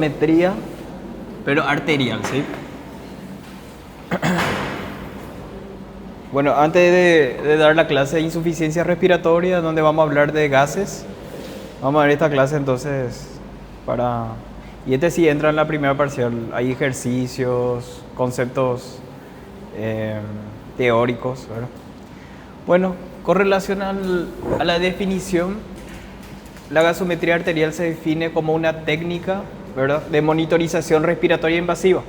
Metría, pero arterial, ¿sí? Bueno, antes de dar la clase de insuficiencia respiratoria, donde vamos a hablar de gases, vamos a ver esta clase entonces y este sí entra en la primera parcial. Hay ejercicios, conceptos teóricos, ¿verdad? Bueno, con relación a la definición, la gasometría arterial se define como una técnica, ¿verdad?, de monitorización respiratoria invasiva.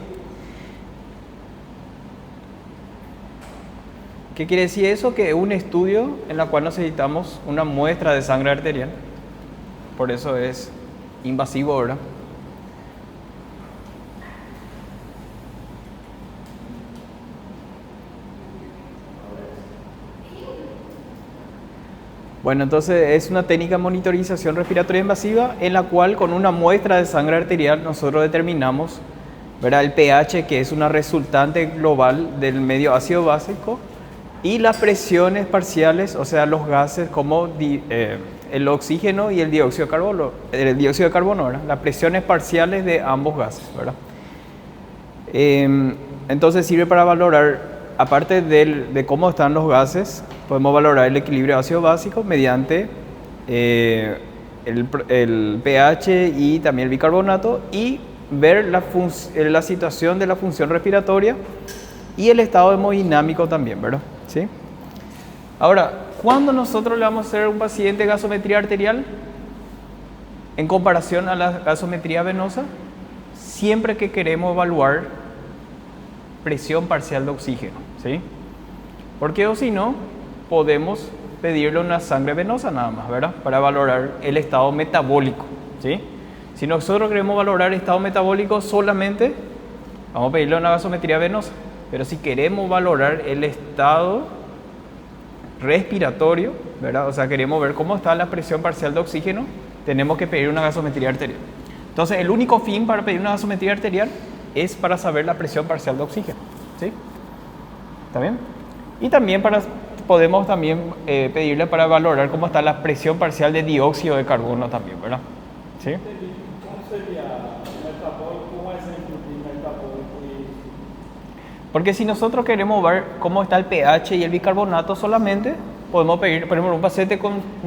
¿Qué quiere decir eso? Que es un estudio en el cual necesitamos una muestra de sangre arterial. Por eso es invasivo, ¿verdad? Bueno, entonces es una técnica de monitorización respiratoria invasiva en la cual con una muestra de sangre arterial nosotros determinamos, ¿verdad?, el pH, que es una resultante global del medio ácido básico, y las presiones parciales, o sea, los gases como el oxígeno y el dióxido de carbono, ¿verdad?, las presiones parciales de ambos gases, ¿verdad? Entonces sirve para valorar, aparte de cómo están los gases, podemos valorar el equilibrio ácido básico mediante el pH y también el bicarbonato, y ver la situación de la función respiratoria y el estado hemodinámico también, ¿verdad? ¿Sí? Ahora, ¿cuándo nosotros le vamos a hacer a un paciente gasometría arterial en comparación a la gasometría venosa? Siempre que queremos evaluar presión parcial de oxígeno, ¿sí? Porque o si no, podemos pedirle una sangre venosa nada más, ¿verdad?, para valorar el estado metabólico, ¿sí? Si nosotros queremos valorar el estado metabólico solamente, vamos a pedirle una gasometría venosa. Pero si queremos valorar el estado respiratorio, ¿verdad?, o sea, queremos ver cómo está la presión parcial de oxígeno, tenemos que pedir una gasometría arterial. Entonces, el único fin para pedir una gasometría arterial es para saber la presión parcial de oxígeno, ¿sí? ¿Está bien? Y también podemos también pedirle para valorar cómo está la presión parcial de dióxido de carbono también, ¿verdad? ¿Sí? ¿Cómo sería metabólico? ¿Cómo es el metabólico? Porque si nosotros queremos ver cómo está el pH y el bicarbonato solamente, podemos pedir, por ejemplo, un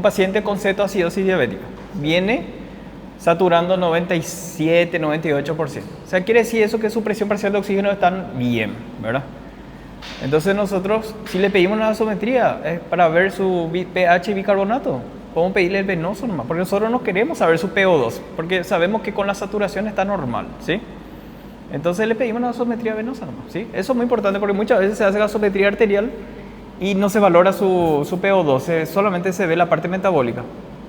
paciente con cetoacidosis diabética. Viene saturando 97, 98%. O sea, quiere decir eso que su presión parcial de oxígeno está bien, ¿verdad? Entonces nosotros, si le pedimos una gasometría para ver su pH y bicarbonato, podemos pedirle el venoso nomás, porque nosotros no queremos saber su PO2, porque sabemos que con la saturación está normal, ¿sí? Entonces le pedimos una gasometría venosa nomás, ¿sí? Eso es muy importante porque muchas veces se hace gasometría arterial y no se valora su PO2, solamente se ve la parte metabólica.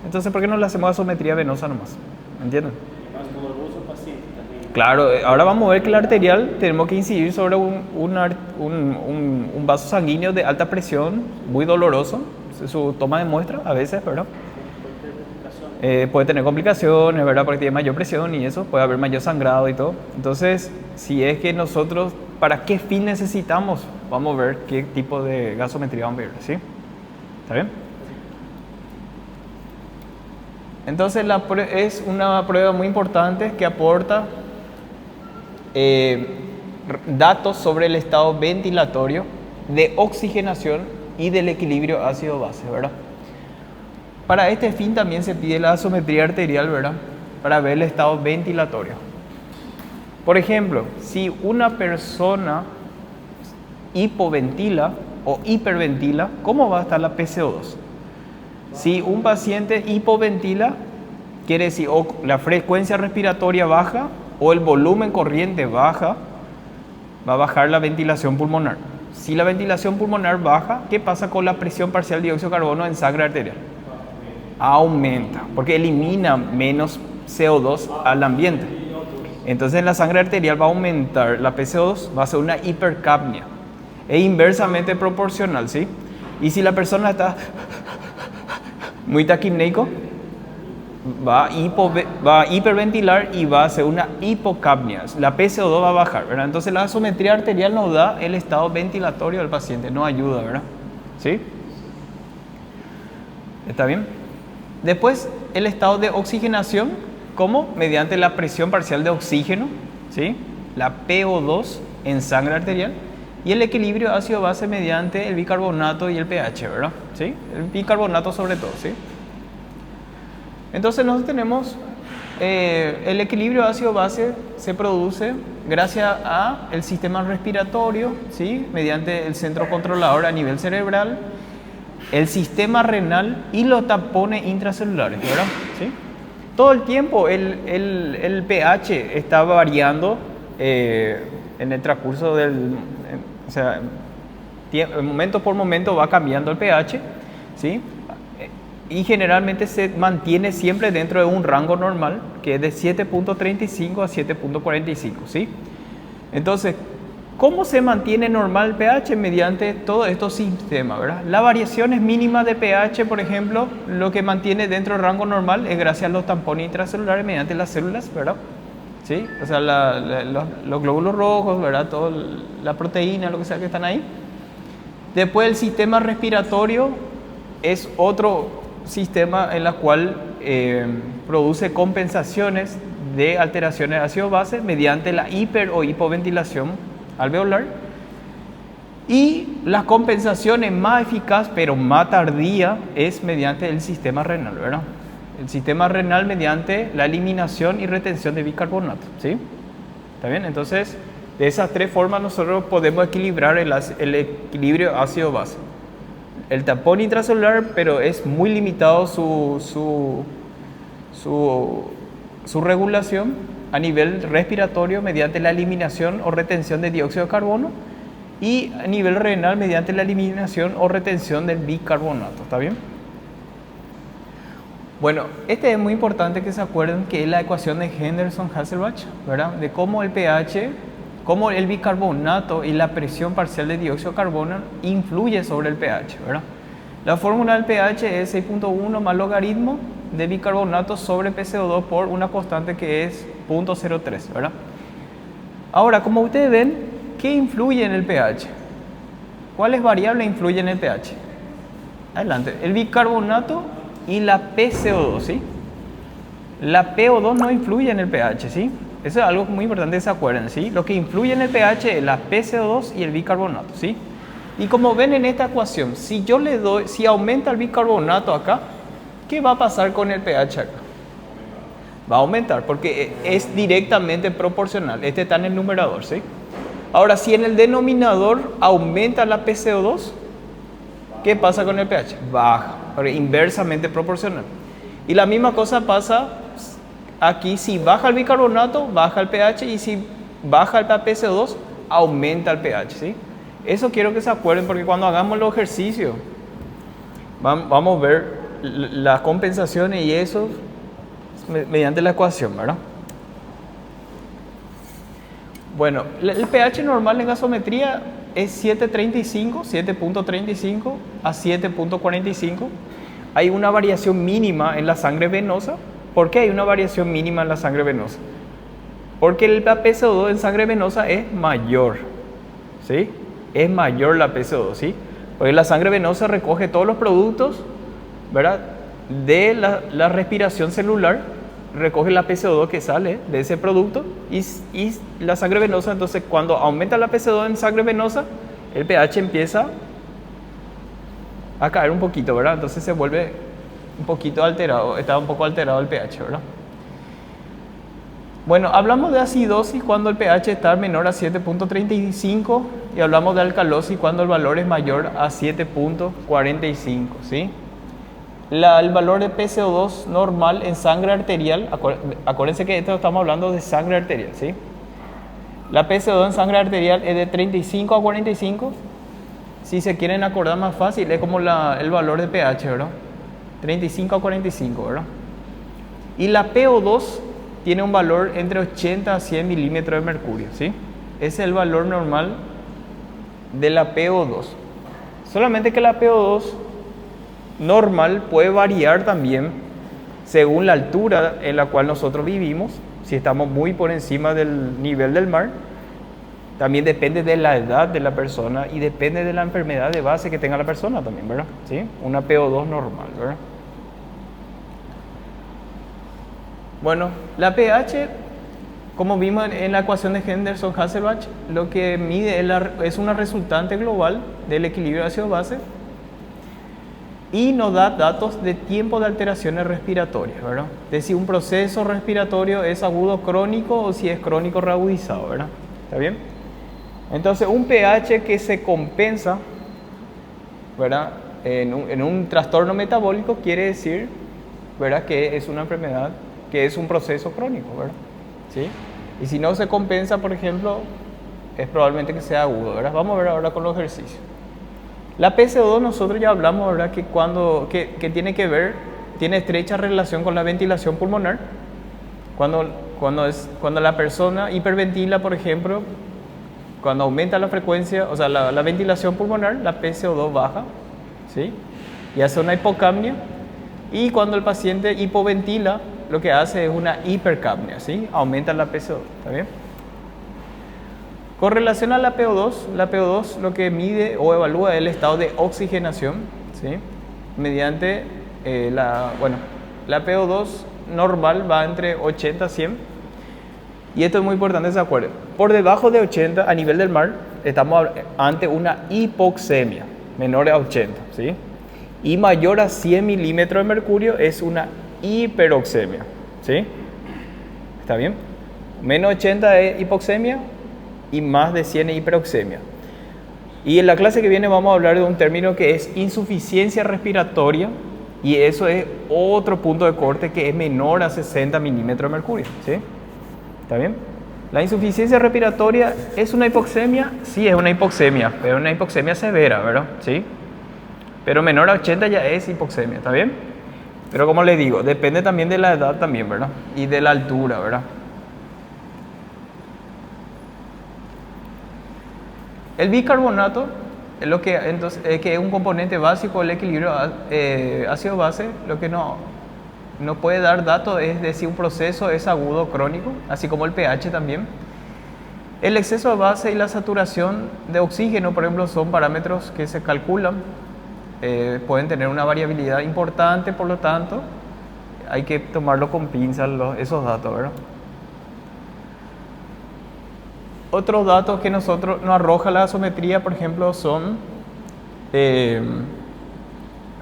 Entonces, ¿por qué no le hacemos gasometría venosa nomás? ¿Entienden? Más doloroso paciente también. Claro, ahora vamos a ver que la arterial tenemos que incidir sobre un vaso sanguíneo de alta presión, muy doloroso, su toma de muestra a veces, ¿verdad? Puede tener complicaciones, ¿verdad?, porque tiene mayor presión y eso, puede haber mayor sangrado y todo. Entonces, si es que nosotros, ¿para qué fin necesitamos? Vamos a ver qué tipo de gasometría vamos a ver, ¿sí? ¿Está bien? Entonces, es una prueba muy importante que aporta datos sobre el estado ventilatorio, de oxigenación y del equilibrio ácido-base, ¿verdad? Para este fin también se pide la gasometría arterial, ¿verdad?, para ver el estado ventilatorio. Por ejemplo, si una persona hipoventila o hiperventila, ¿cómo va a estar la PCO2? Si un paciente hipoventila, quiere decir o la frecuencia respiratoria baja o el volumen corriente baja, va a bajar la ventilación pulmonar. Si la ventilación pulmonar baja, ¿qué pasa con la presión parcial de dióxido de carbono en sangre arterial? Aumenta, porque elimina menos CO2 al ambiente. Entonces en la sangre arterial va a aumentar la PCO2, va a ser una hipercapnia. Es inversamente proporcional, ¿sí? Y si la persona está muy taquipneico, va a hiperventilar y va a hacer una hipocapnia. La PCO2 va a bajar, ¿verdad? Entonces la gasometría arterial nos da el estado ventilatorio del paciente, nos ayuda, ¿verdad? ¿Sí? ¿Está bien? Después, el estado de oxigenación ¿Cómo? Mediante la presión parcial de oxígeno, ¿sí? La PO2 en sangre arterial, y el equilibrio ácido-base mediante el bicarbonato y el pH, ¿verdad? ¿Sí? El bicarbonato sobre todo, ¿sí? Entonces nosotros tenemos el equilibrio ácido-base se produce gracias a el sistema respiratorio, ¿sí? Mediante el centro controlador a nivel cerebral, el sistema renal y los tapones intracelulares, ¿verdad? ¿Sí? Todo el tiempo el pH está variando en el transcurso o sea, momento por momento va cambiando el pH, ¿sí? Y generalmente se mantiene siempre dentro de un rango normal, que es de 7.35 a 7.45, ¿sí? Entonces, ¿cómo se mantiene normal el pH? Mediante todos estos sistemas, ¿verdad? La variación es mínima de pH, por ejemplo, lo que mantiene dentro del rango normal es gracias a los tampones intracelulares mediante las células, ¿verdad? ¿Sí? O sea, los glóbulos rojos, ¿verdad? Toda la proteína, lo que sea que están ahí. Después el sistema respiratorio es otro sistema en la cual produce compensaciones de alteraciones de ácido-base mediante la hiper o hipoventilación alveolar, y las compensaciones más eficaz pero más tardía es mediante el sistema renal, ¿verdad? El sistema renal mediante la eliminación y retención de bicarbonato, ¿sí? ¿Está bien? Entonces, de esas tres formas nosotros podemos equilibrar el equilibrio ácido-base. El tapón intracelular, pero es muy limitado su regulación a nivel respiratorio mediante la eliminación o retención de dióxido de carbono, y a nivel renal mediante la eliminación o retención del bicarbonato. ¿Está bien? Bueno, este es muy importante que se acuerden, que es la ecuación de Henderson-Hasselbalch, ¿verdad? De cómo el pH, cómo el bicarbonato y la presión parcial de dióxido de carbono influye sobre el pH, ¿verdad? La fórmula del pH es 6.1 más logaritmo de bicarbonato sobre PCO2 por una constante que es 0.03, ¿verdad? Ahora, como ustedes ven, ¿qué influye en el pH? ¿Cuáles variables influyen en el pH? Adelante. El bicarbonato y la PCO2, ¿sí? La PO2 no influye en el pH, ¿sí? Eso es algo muy importante que se acuerden, ¿sí? Lo que influye en el pH es la PCO2 y el bicarbonato, ¿sí? Y como ven en esta ecuación, si yo le doy, si aumenta el bicarbonato acá, ¿qué va a pasar con el pH acá? Va a aumentar porque es directamente proporcional. Este está en el numerador, ¿sí? Ahora, si en el denominador aumenta la PCO2, ¿qué pasa con el pH? Baja, porque inversamente proporcional. Y la misma cosa pasa aquí, si baja el bicarbonato, baja el pH, y si baja el PCO2, aumenta el pH, ¿sí? Eso quiero que se acuerden, porque cuando hagamos los ejercicios, vamos a ver las compensaciones y eso mediante la ecuación, ¿verdad? Bueno, el pH normal en gasometría es 7.35 a 7.45. Hay una variación mínima en la sangre venosa. ¿Por qué hay una variación mínima en la sangre venosa? Porque el PCO2 en sangre venosa es mayor, ¿sí? Es mayor la PCO2, ¿sí? Porque la sangre venosa recoge todos los productos, ¿verdad? De la respiración celular, recoge la PCO2 que sale de ese producto, y la sangre venosa, entonces cuando aumenta la PCO2 en sangre venosa, el pH empieza a caer un poquito, ¿verdad? Entonces se vuelve un poquito alterado, está un poco alterado el pH, ¿verdad? Bueno, hablamos de acidosis cuando el pH está menor a 7.35, y hablamos de alcalosis cuando el valor es mayor a 7.45, ¿sí? El valor de PCO2 normal en sangre arterial, acuérdense que esto estamos hablando de sangre arterial, ¿sí? La PCO2 en sangre arterial es de 35 a 45. Si se quieren acordar más fácil, es como el valor de pH, ¿verdad? 35 a 45, ¿verdad? Y la PO2 tiene un valor entre 80 a 100 milímetros de mercurio, ¿sí? Ese es el valor normal de la PO2. Solamente que la PO2 normal puede variar también según la altura en la cual nosotros vivimos. Si estamos muy por encima del nivel del mar, también depende de la edad de la persona y depende de la enfermedad de base que tenga la persona también, ¿verdad? ¿Sí? Una PO2 normal, ¿verdad? Bueno, la pH, como vimos en la ecuación de Henderson-Hasselbalch, lo que mide es una resultante global del equilibrio ácido-base y nos da datos de tiempo de alteraciones respiratorias, ¿verdad? De si un proceso respiratorio es agudo crónico o si es crónico reagudizado, ¿verdad? ¿Está bien? Entonces, un pH que se compensa, ¿verdad? En un trastorno metabólico quiere decir, ¿verdad?, que es una enfermedad, que es un proceso crónico, ¿verdad? ¿Sí? Y si no se compensa, por ejemplo, es probablemente que sea agudo, ¿verdad? Vamos a ver ahora con los ejercicios. La PCO2 nosotros ya hablamos, ¿verdad?, que tiene que ver, tiene estrecha relación con la ventilación pulmonar. Cuando la persona hiperventila, por ejemplo, cuando aumenta la frecuencia, o sea, la ventilación pulmonar, la PCO2 baja, ¿sí? Y hace una hipocapnia. Y cuando el paciente hipoventila, lo que hace es una hipercapnia, ¿sí? Aumenta la PCO2, ¿está bien? Con relación a la PO2 lo que mide o evalúa es el estado de oxigenación, ¿sí? Mediante la PO2 normal va entre 80 a 100. Y esto es muy importante que se acuerden. Por debajo de 80 a nivel del mar estamos ante una hipoxemia, menor a 80, ¿sí? Y mayor a 100 milímetros de mercurio es una hiperoxemia, ¿sí? ¿Está bien? Menos 80 es hipoxemia y más de 100 es hiperoxemia. Y en la clase que viene vamos a hablar de un término que es insuficiencia respiratoria, y eso es otro punto de corte que es menor a 60 milímetros de mercurio, ¿sí? ¿Está bien? La insuficiencia respiratoria es una hipoxemia, sí es una hipoxemia, pero una hipoxemia severa, ¿verdad? ¿Sí? Pero menor a 80 ya es hipoxemia, ¿está bien? Pero como les digo, depende también de la edad también, ¿verdad? Y de la altura, ¿verdad? El bicarbonato es lo que entonces que es un componente básico del equilibrio ácido-base. Lo que no puede dar datos es de si un proceso es agudo o crónico, así como el pH también. El exceso de base y la saturación de oxígeno, por ejemplo, son parámetros que se calculan, pueden tener una variabilidad importante, por lo tanto, hay que tomarlo con pinzas esos datos, ¿verdad? Otros datos que nos arroja la gasometría, por ejemplo, son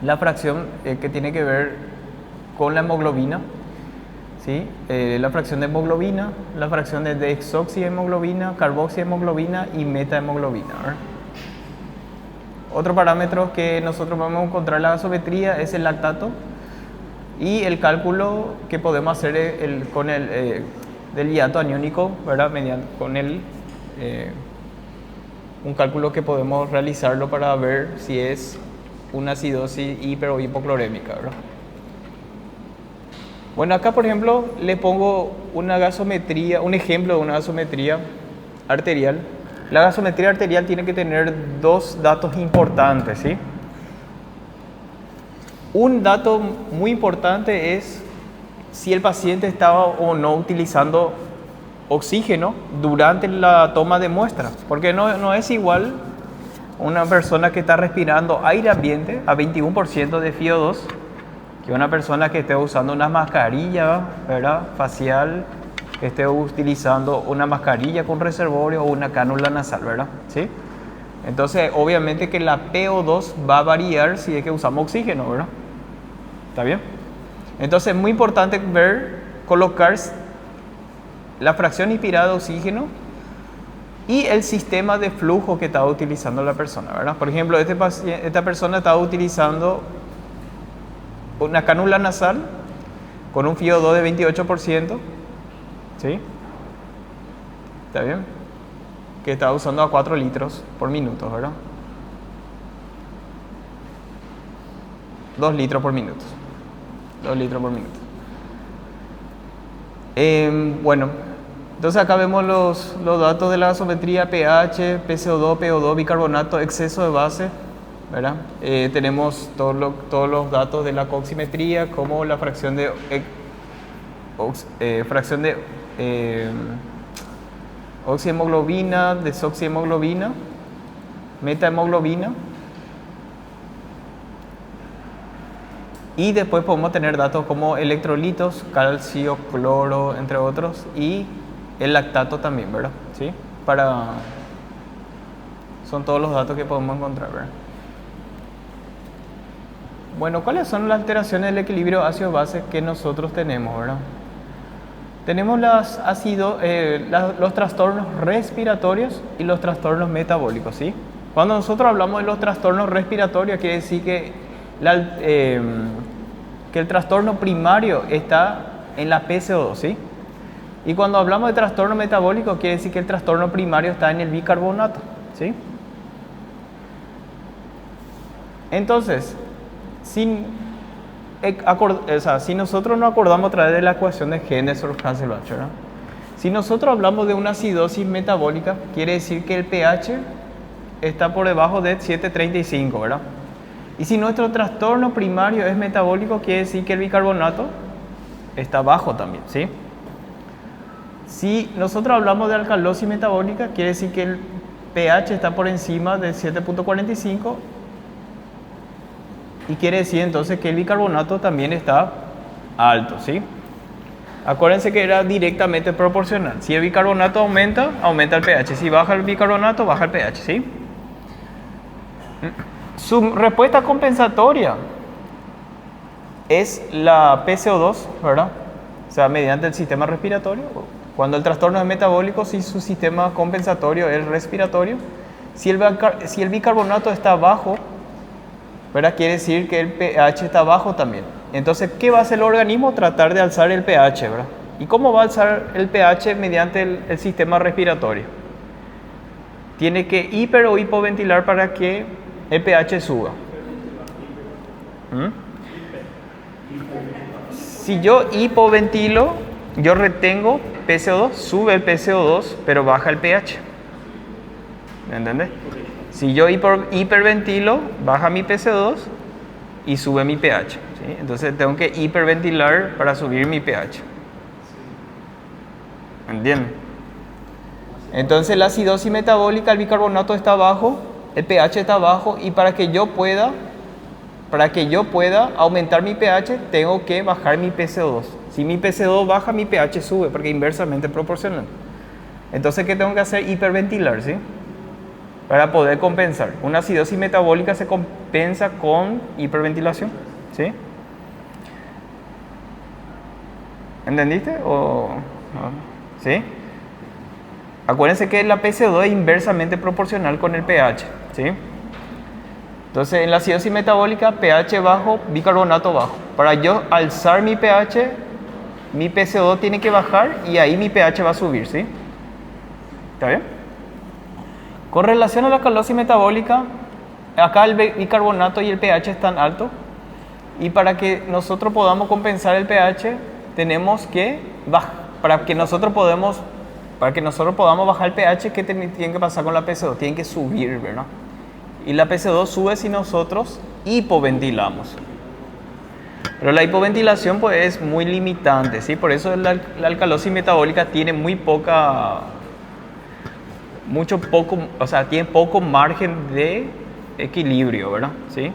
la fracción que tiene que ver con la hemoglobina, ¿sí? La fracción de hemoglobina, la fracción de desoxihemoglobina, carboxihemoglobina y metahemoglobina, ¿verdad? Otro parámetro que nosotros vamos a encontrar en la gasometría es el lactato y el cálculo que podemos hacer del hiato aniónico, ¿verdad? Un cálculo que podemos realizarlo para ver si es una acidosis hiper o hipoclorémica, ¿verdad? Bueno, acá por ejemplo le pongo una gasometría, un ejemplo de una gasometría arterial. La gasometría arterial tiene que tener dos datos importantes, ¿sí? Un dato muy importante es si el paciente estaba o no utilizando oxígeno durante la toma de muestra, porque no es igual una persona que está respirando aire ambiente a 21% de FiO2 que una persona que esté usando una mascarilla, ¿verdad?, facial, que esté utilizando una mascarilla con reservorio o una cánula nasal, ¿verdad? ¿Sí? Entonces, obviamente que la PO2 va a variar si es que usamos oxígeno, ¿verdad? ¿Está bien? Entonces, es muy importante colocar la fracción inspirada de oxígeno y el sistema de flujo que estaba utilizando la persona, ¿verdad? Por ejemplo, esta persona estaba utilizando una cánula nasal con un FiO2 de 28%, ¿sí? ¿Está bien? Que estaba usando a 4 litros por minuto, ¿verdad? 2 litros por minuto. 2 litros por minuto. Bueno, entonces acá vemos los datos de la gasometría: pH, PCO2, PO2, bicarbonato, exceso de base, ¿verdad? Tenemos todos los datos de la coximetría, como la fracción de oxihemoglobina, desoxihemoglobina, metahemoglobina. Y después podemos tener datos como electrolitos, calcio, cloro, entre otros, y el lactato también, ¿verdad? ¿Sí? Son todos los datos que podemos encontrar, ¿verdad? Bueno, ¿cuáles son las alteraciones del equilibrio ácido-base que nosotros tenemos, verdad? Tenemos los trastornos respiratorios y los trastornos metabólicos, ¿sí? Cuando nosotros hablamos de los trastornos respiratorios, quiere decir que el trastorno primario está en la PCO2, ¿sí? Y cuando hablamos de trastorno metabólico, quiere decir que el trastorno primario está en el bicarbonato, ¿sí? Entonces, si nosotros nos acordamos a través de la ecuación de Henderson-Hasselbalch, ¿verdad? Si nosotros hablamos de una acidosis metabólica, quiere decir que el pH está por debajo de 7.35, ¿verdad? Y si nuestro trastorno primario es metabólico, quiere decir que el bicarbonato está bajo también, ¿sí? Si nosotros hablamos de alcalosis metabólica, quiere decir que el pH está por encima de 7.45 y quiere decir entonces que el bicarbonato también está alto, ¿sí? Acuérdense que era directamente proporcional. Si el bicarbonato aumenta, aumenta el pH. Si baja el bicarbonato, baja el pH, ¿sí? Su respuesta compensatoria es la PCO2, ¿verdad? O sea, mediante el sistema respiratorio. Cuando el trastorno es metabólico, si su sistema compensatorio es respiratorio. Si el bicarbonato está bajo, ¿verdad? Quiere decir que el pH está bajo también. Entonces, ¿qué va a hacer el organismo? Tratar de alzar el pH, ¿verdad? ¿Y cómo va a alzar el pH mediante el sistema respiratorio? Tiene que hiper o hipoventilar para que el pH suba. Si yo hipoventilo, yo retengo PCO2, sube el PCO2, pero baja el pH. ¿Me entiendes? Si yo hiperventilo, baja mi PCO2 y sube mi pH, ¿sí? Entonces tengo que hiperventilar para subir mi pH. ¿Entienden? Entonces la acidosis metabólica, el bicarbonato está bajo, el pH está bajo, y para que yo pueda aumentar mi pH, tengo que bajar mi PCO2. Si mi PCO2 baja, mi pH sube, porque es inversamente proporcional. Entonces, ¿qué tengo que hacer? Hiperventilar, ¿sí? Para poder compensar. Una acidosis metabólica se compensa con hiperventilación, ¿sí? ¿Entendiste? ¿Sí? Acuérdense que la PCO2 es inversamente proporcional con el pH, ¿sí? Entonces, en la acidosis metabólica, pH bajo, bicarbonato bajo. Para yo alzar mi pH, mi PCO2 tiene que bajar y ahí mi pH va a subir, ¿sí? ¿Está bien? Con relación a la alcalosis metabólica, acá el bicarbonato y el pH están altos, y para que nosotros podamos compensar el pH, tenemos que bajar. Para que nosotros podamos bajar el pH, ¿qué tiene que pasar con la PCO2? Tiene que subir, ¿verdad? Y la PCO2 sube si nosotros hipoventilamos. Pero la hipoventilación pues es muy limitante, ¿sí? Por eso la alcalosis metabólica tiene tiene poco margen de equilibrio, ¿verdad? ¿Sí?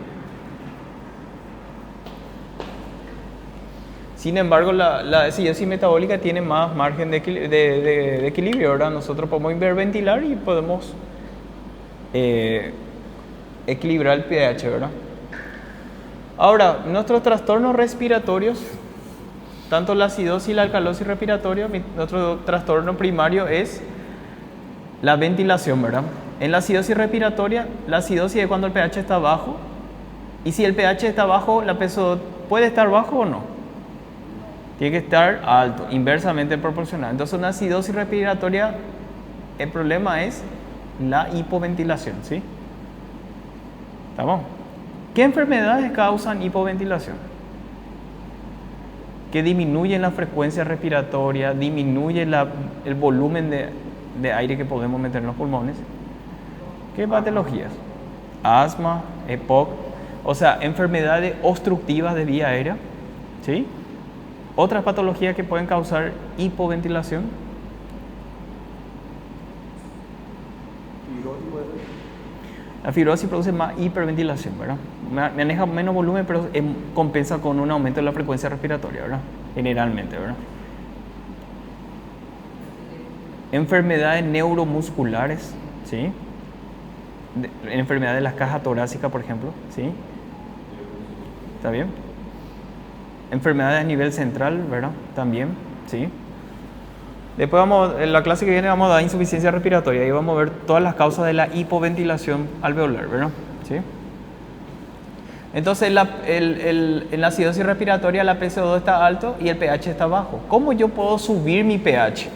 Sin embargo, la acidosis metabólica tiene más margen de equilibrio, ¿verdad? Nosotros podemos hiperventilar y podemos equilibrar el pH, ¿verdad? Ahora, nuestros trastornos respiratorios, tanto la acidosis y la alcalosis respiratoria, nuestro trastorno primario es la ventilación, ¿verdad? En la acidosis respiratoria, la acidosis es cuando el pH está bajo, y si el pH está bajo, la PCO2 puede estar bajo o no. Tiene que estar alto, inversamente proporcional. Entonces, una acidosis respiratoria, el problema es la hipoventilación, ¿sí? ¿Estamos? ¿Qué enfermedades causan hipoventilación? Que disminuyen la frecuencia respiratoria, disminuye el volumen de aire que podemos meter en los pulmones. ¿Qué patologías? Asma, EPOC, o sea, enfermedades obstructivas de vía aérea, ¿sí? Otras patologías que pueden causar hipoventilación. La fibrosis produce más hiperventilación, ¿verdad? Maneja menos volumen, pero compensa con un aumento de la frecuencia respiratoria, ¿verdad? Generalmente, ¿verdad? Enfermedades neuromusculares, ¿sí? Enfermedades de la caja torácica, por ejemplo, ¿sí? ¿Está bien? Enfermedades a nivel central, ¿verdad? También, ¿sí? Después en la clase que viene vamos a dar insuficiencia respiratoria y vamos a ver todas las causas de la hipoventilación alveolar, ¿verdad? ¿Sí? Entonces en la acidosis respiratoria la PCO2 está alto y el pH está bajo. ¿Cómo yo puedo subir mi pH?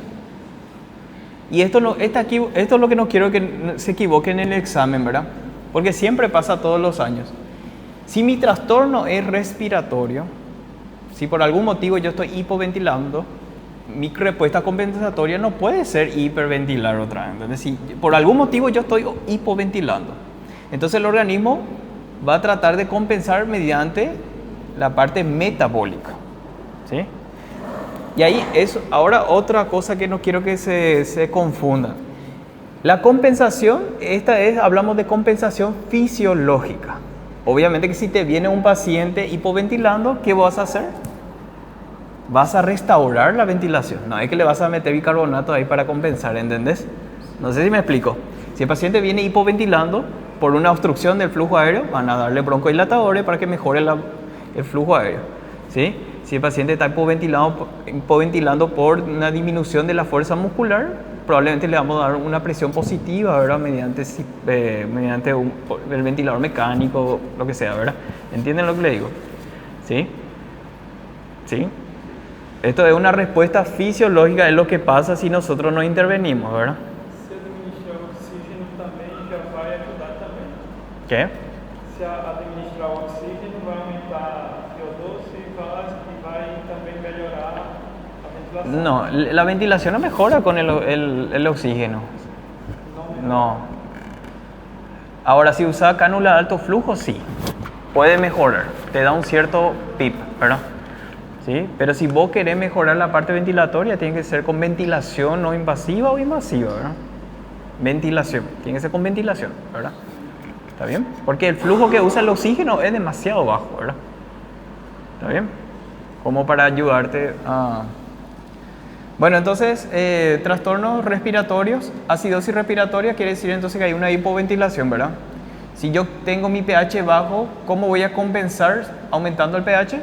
Y esto es lo que no quiero que se equivoquen en el examen, ¿verdad? Porque siempre pasa todos los años. Si mi trastorno es respiratorio, si por algún motivo yo estoy hipoventilando, mi respuesta compensatoria no puede ser hiperventilar otra vez. Entonces, si por algún motivo yo estoy hipoventilando, entonces el organismo va a tratar de compensar mediante la parte metabólica, ¿sí? Y ahí es ahora otra cosa que no quiero que se confunda. La compensación, hablamos de compensación fisiológica. Obviamente que si te viene un paciente hipoventilando, ¿qué vas a hacer? Vas a restaurar la ventilación. No es que le vas a meter bicarbonato ahí para compensar, ¿entendés? No sé si me explico. Si el paciente viene hipoventilando por una obstrucción del flujo aéreo, van a darle broncodilatadores para que mejore el flujo aéreo, ¿sí? Si el paciente está hipoventilando por una disminución de la fuerza muscular, probablemente le vamos a dar una presión positiva, ¿verdad? Mediante el ventilador mecánico, lo que sea, ¿verdad? ¿Entienden lo que le digo? ¿Sí? ¿Sí? Esto es una respuesta fisiológica, es lo que pasa si nosotros no intervenimos, ¿verdad? Se administrar oxígeno também já vai ajudar também. ¿Qué? Se administrar oxígeno vai aumentar CO2 e vai também melhorar a ventilação. No, la ventilación no mejora con el oxígeno. No. Ahora, si usa cánula de alto flujo, sí. Puede mejorar. Te da un cierto PIP, ¿verdad? ¿Sí? Pero si vos querés mejorar la parte ventilatoria, tiene que ser con ventilación no invasiva o invasiva, ¿verdad? Ventilación. Tiene que ser con ventilación, ¿verdad? ¿Está bien? Porque el flujo que usa el oxígeno es demasiado bajo, ¿verdad? ¿Está bien? Como para ayudarte a... Bueno, entonces, trastornos respiratorios, acidosis respiratoria quiere decir entonces que hay una hipoventilación, ¿verdad? Si yo tengo mi pH bajo, ¿cómo voy a compensar aumentando el pH?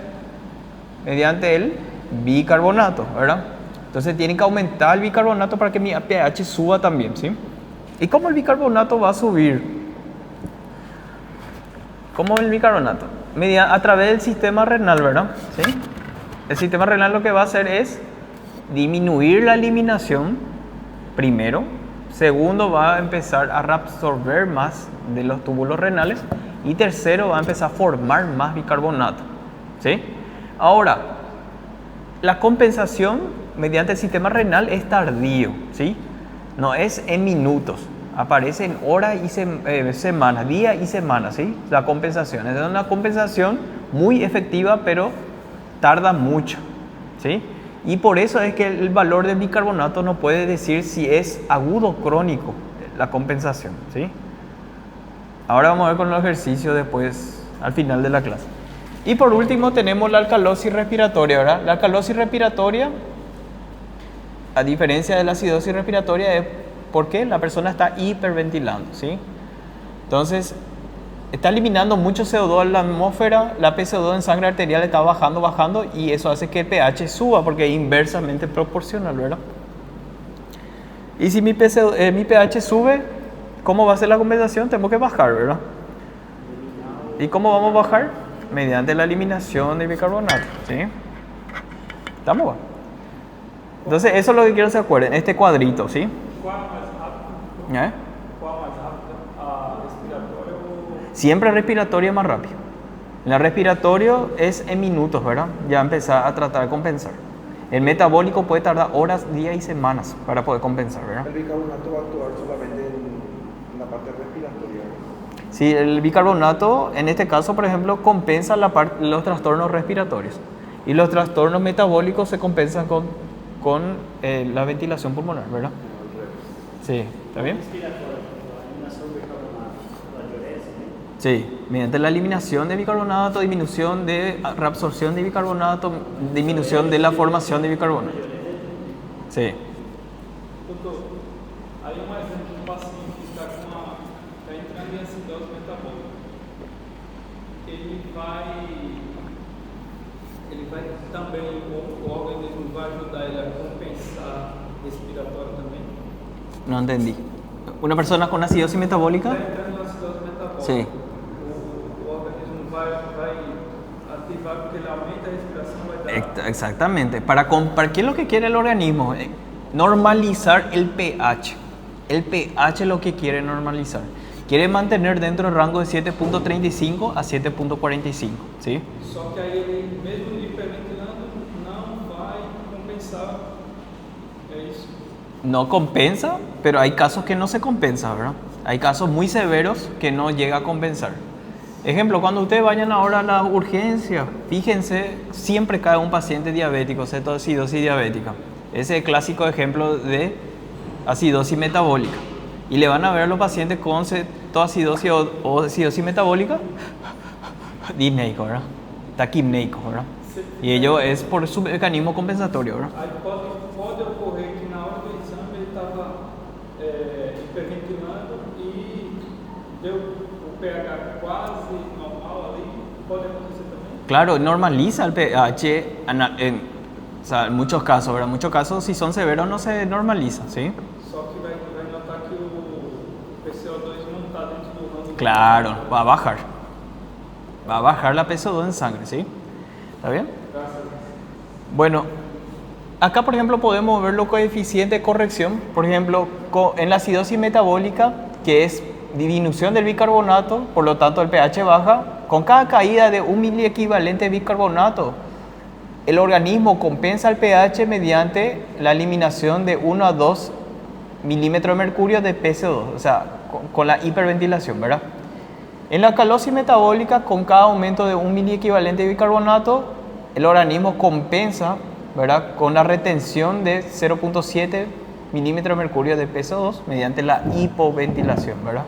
Mediante el bicarbonato, ¿verdad? Entonces tienen que aumentar el bicarbonato para que mi pH suba también, ¿sí? ¿Y cómo el bicarbonato va a subir? ¿Cómo el bicarbonato? A través del sistema renal, ¿verdad? ¿Sí? El sistema renal lo que va a hacer es disminuir la eliminación, primero. Segundo, va a empezar a reabsorber más de los túbulos renales. Y tercero, va a empezar a formar más bicarbonato, ¿sí? Ahora, la compensación mediante el sistema renal es tardío, ¿sí? No es en minutos, aparece en horas y semanas, días y semanas, ¿sí? La compensación es una compensación muy efectiva, pero tarda mucho, ¿sí? Y por eso es que el valor del bicarbonato no puede decir si es agudo o crónico la compensación, ¿sí? Ahora vamos a ver con los ejercicios después, al final de la clase. Y por último tenemos la alcalosis respiratoria, ¿verdad? La alcalosis respiratoria, a diferencia de la acidosis respiratoria, es porque la persona está hiperventilando, ¿sí? Entonces, está eliminando mucho CO2 en la atmósfera, la PCO2 en sangre arterial está bajando y eso hace que el pH suba porque es inversamente proporcional, ¿verdad? Y si mi pH sube, ¿cómo va a ser la compensación? Tenemos que bajar, ¿verdad? ¿Y cómo vamos a bajar? Mediante la eliminación de bicarbonato, ¿sí? ¿Estamos bien? Entonces, eso es lo que quiero que se acuerden, este cuadrito, ¿sí? Qual mais rápido? Qual mais rápido? Respiratório ou... Siempre respiratorio es más rápido. En el respiratorio es en minutos, ¿verdad? Ya empezar a tratar de compensar. El metabólico puede tardar horas, días y semanas para poder compensar, ¿verdad? El bicarbonato va a actuar solamente en la parte respiratoria. Sí, el bicarbonato, en este caso, por ejemplo, compensa los trastornos respiratorios. Y los trastornos metabólicos se compensan con la ventilación pulmonar, ¿verdad? Sí, ¿está bien? Sí, mediante la eliminación de bicarbonato, disminución de reabsorción de bicarbonato, disminución de la formación de bicarbonato. Sí. Doutor, aí um exemplo de um paciente que está entrando em acidose metabólica. Ele vai também, o organismo vai ajudar ele a compensar respiratório também? No entendí. ¿Una persona con acidosis metabólica? Está entrando em acidose metabólica. Sí. O organismo vai ativar porque ele aumenta a respiração, vai dar... Exactamente. ¿Para qué es lo que quiere el organismo? Normalizar el pH. El pH es lo que quiere normalizar. Quiere mantener dentro del rango de 7.35 a 7.45, ¿sí? Só que aí ele, mesmo hiperventilando, não vai compensar. É isso? No compensa, pero hay casos que no se compensa, ¿verdad? Hay casos muy severos que no llega a compensar. Ejemplo, cuando ustedes vayan ahora a la urgencia, fíjense, siempre cae un paciente diabético, cetoacidosis diabética. Ese es el clásico ejemplo de acidosis metabólica. Y le van a ver a los pacientes con cetoacidosis o acidosis metabólica disneico, ¿verdad? Taquimneico, ¿verdad? Y ello es por su mecanismo compensatorio, ¿verdad? Aí pode ocorrer que na hora do exame ele estava hiperventilando e deu o pH quase normal ali. Pode acontecer também? Claro, normaliza el pH o sea, en muchos casos, ¿verdad? En muchos casos, si son severos, no se normaliza, ¿sí? Só que vai notar que o PCO2 não está dentro do rango. Claro, va a bajar. Va a bajar la PCO2 en sangre, ¿sí? ¿Está bien? Graças. Bueno, acá por ejemplo podemos ver los coeficientes de corrección. Por ejemplo, en la acidosis metabólica, que es disminución del bicarbonato, por lo tanto el pH baja, con cada caída de 1 miliequivalente de bicarbonato, el organismo compensa el pH mediante la eliminación de 1 a 2 milímetros de mercurio de PCO2, o sea, con la hiperventilación, ¿verdad? En la alcalosis metabólica, con cada aumento de 1 miliequivalente de bicarbonato, el organismo compensa, ¿verdad?, con la retención de 0.7 milímetros de mercurio de PCO2 mediante la hipoventilación, ¿verdad?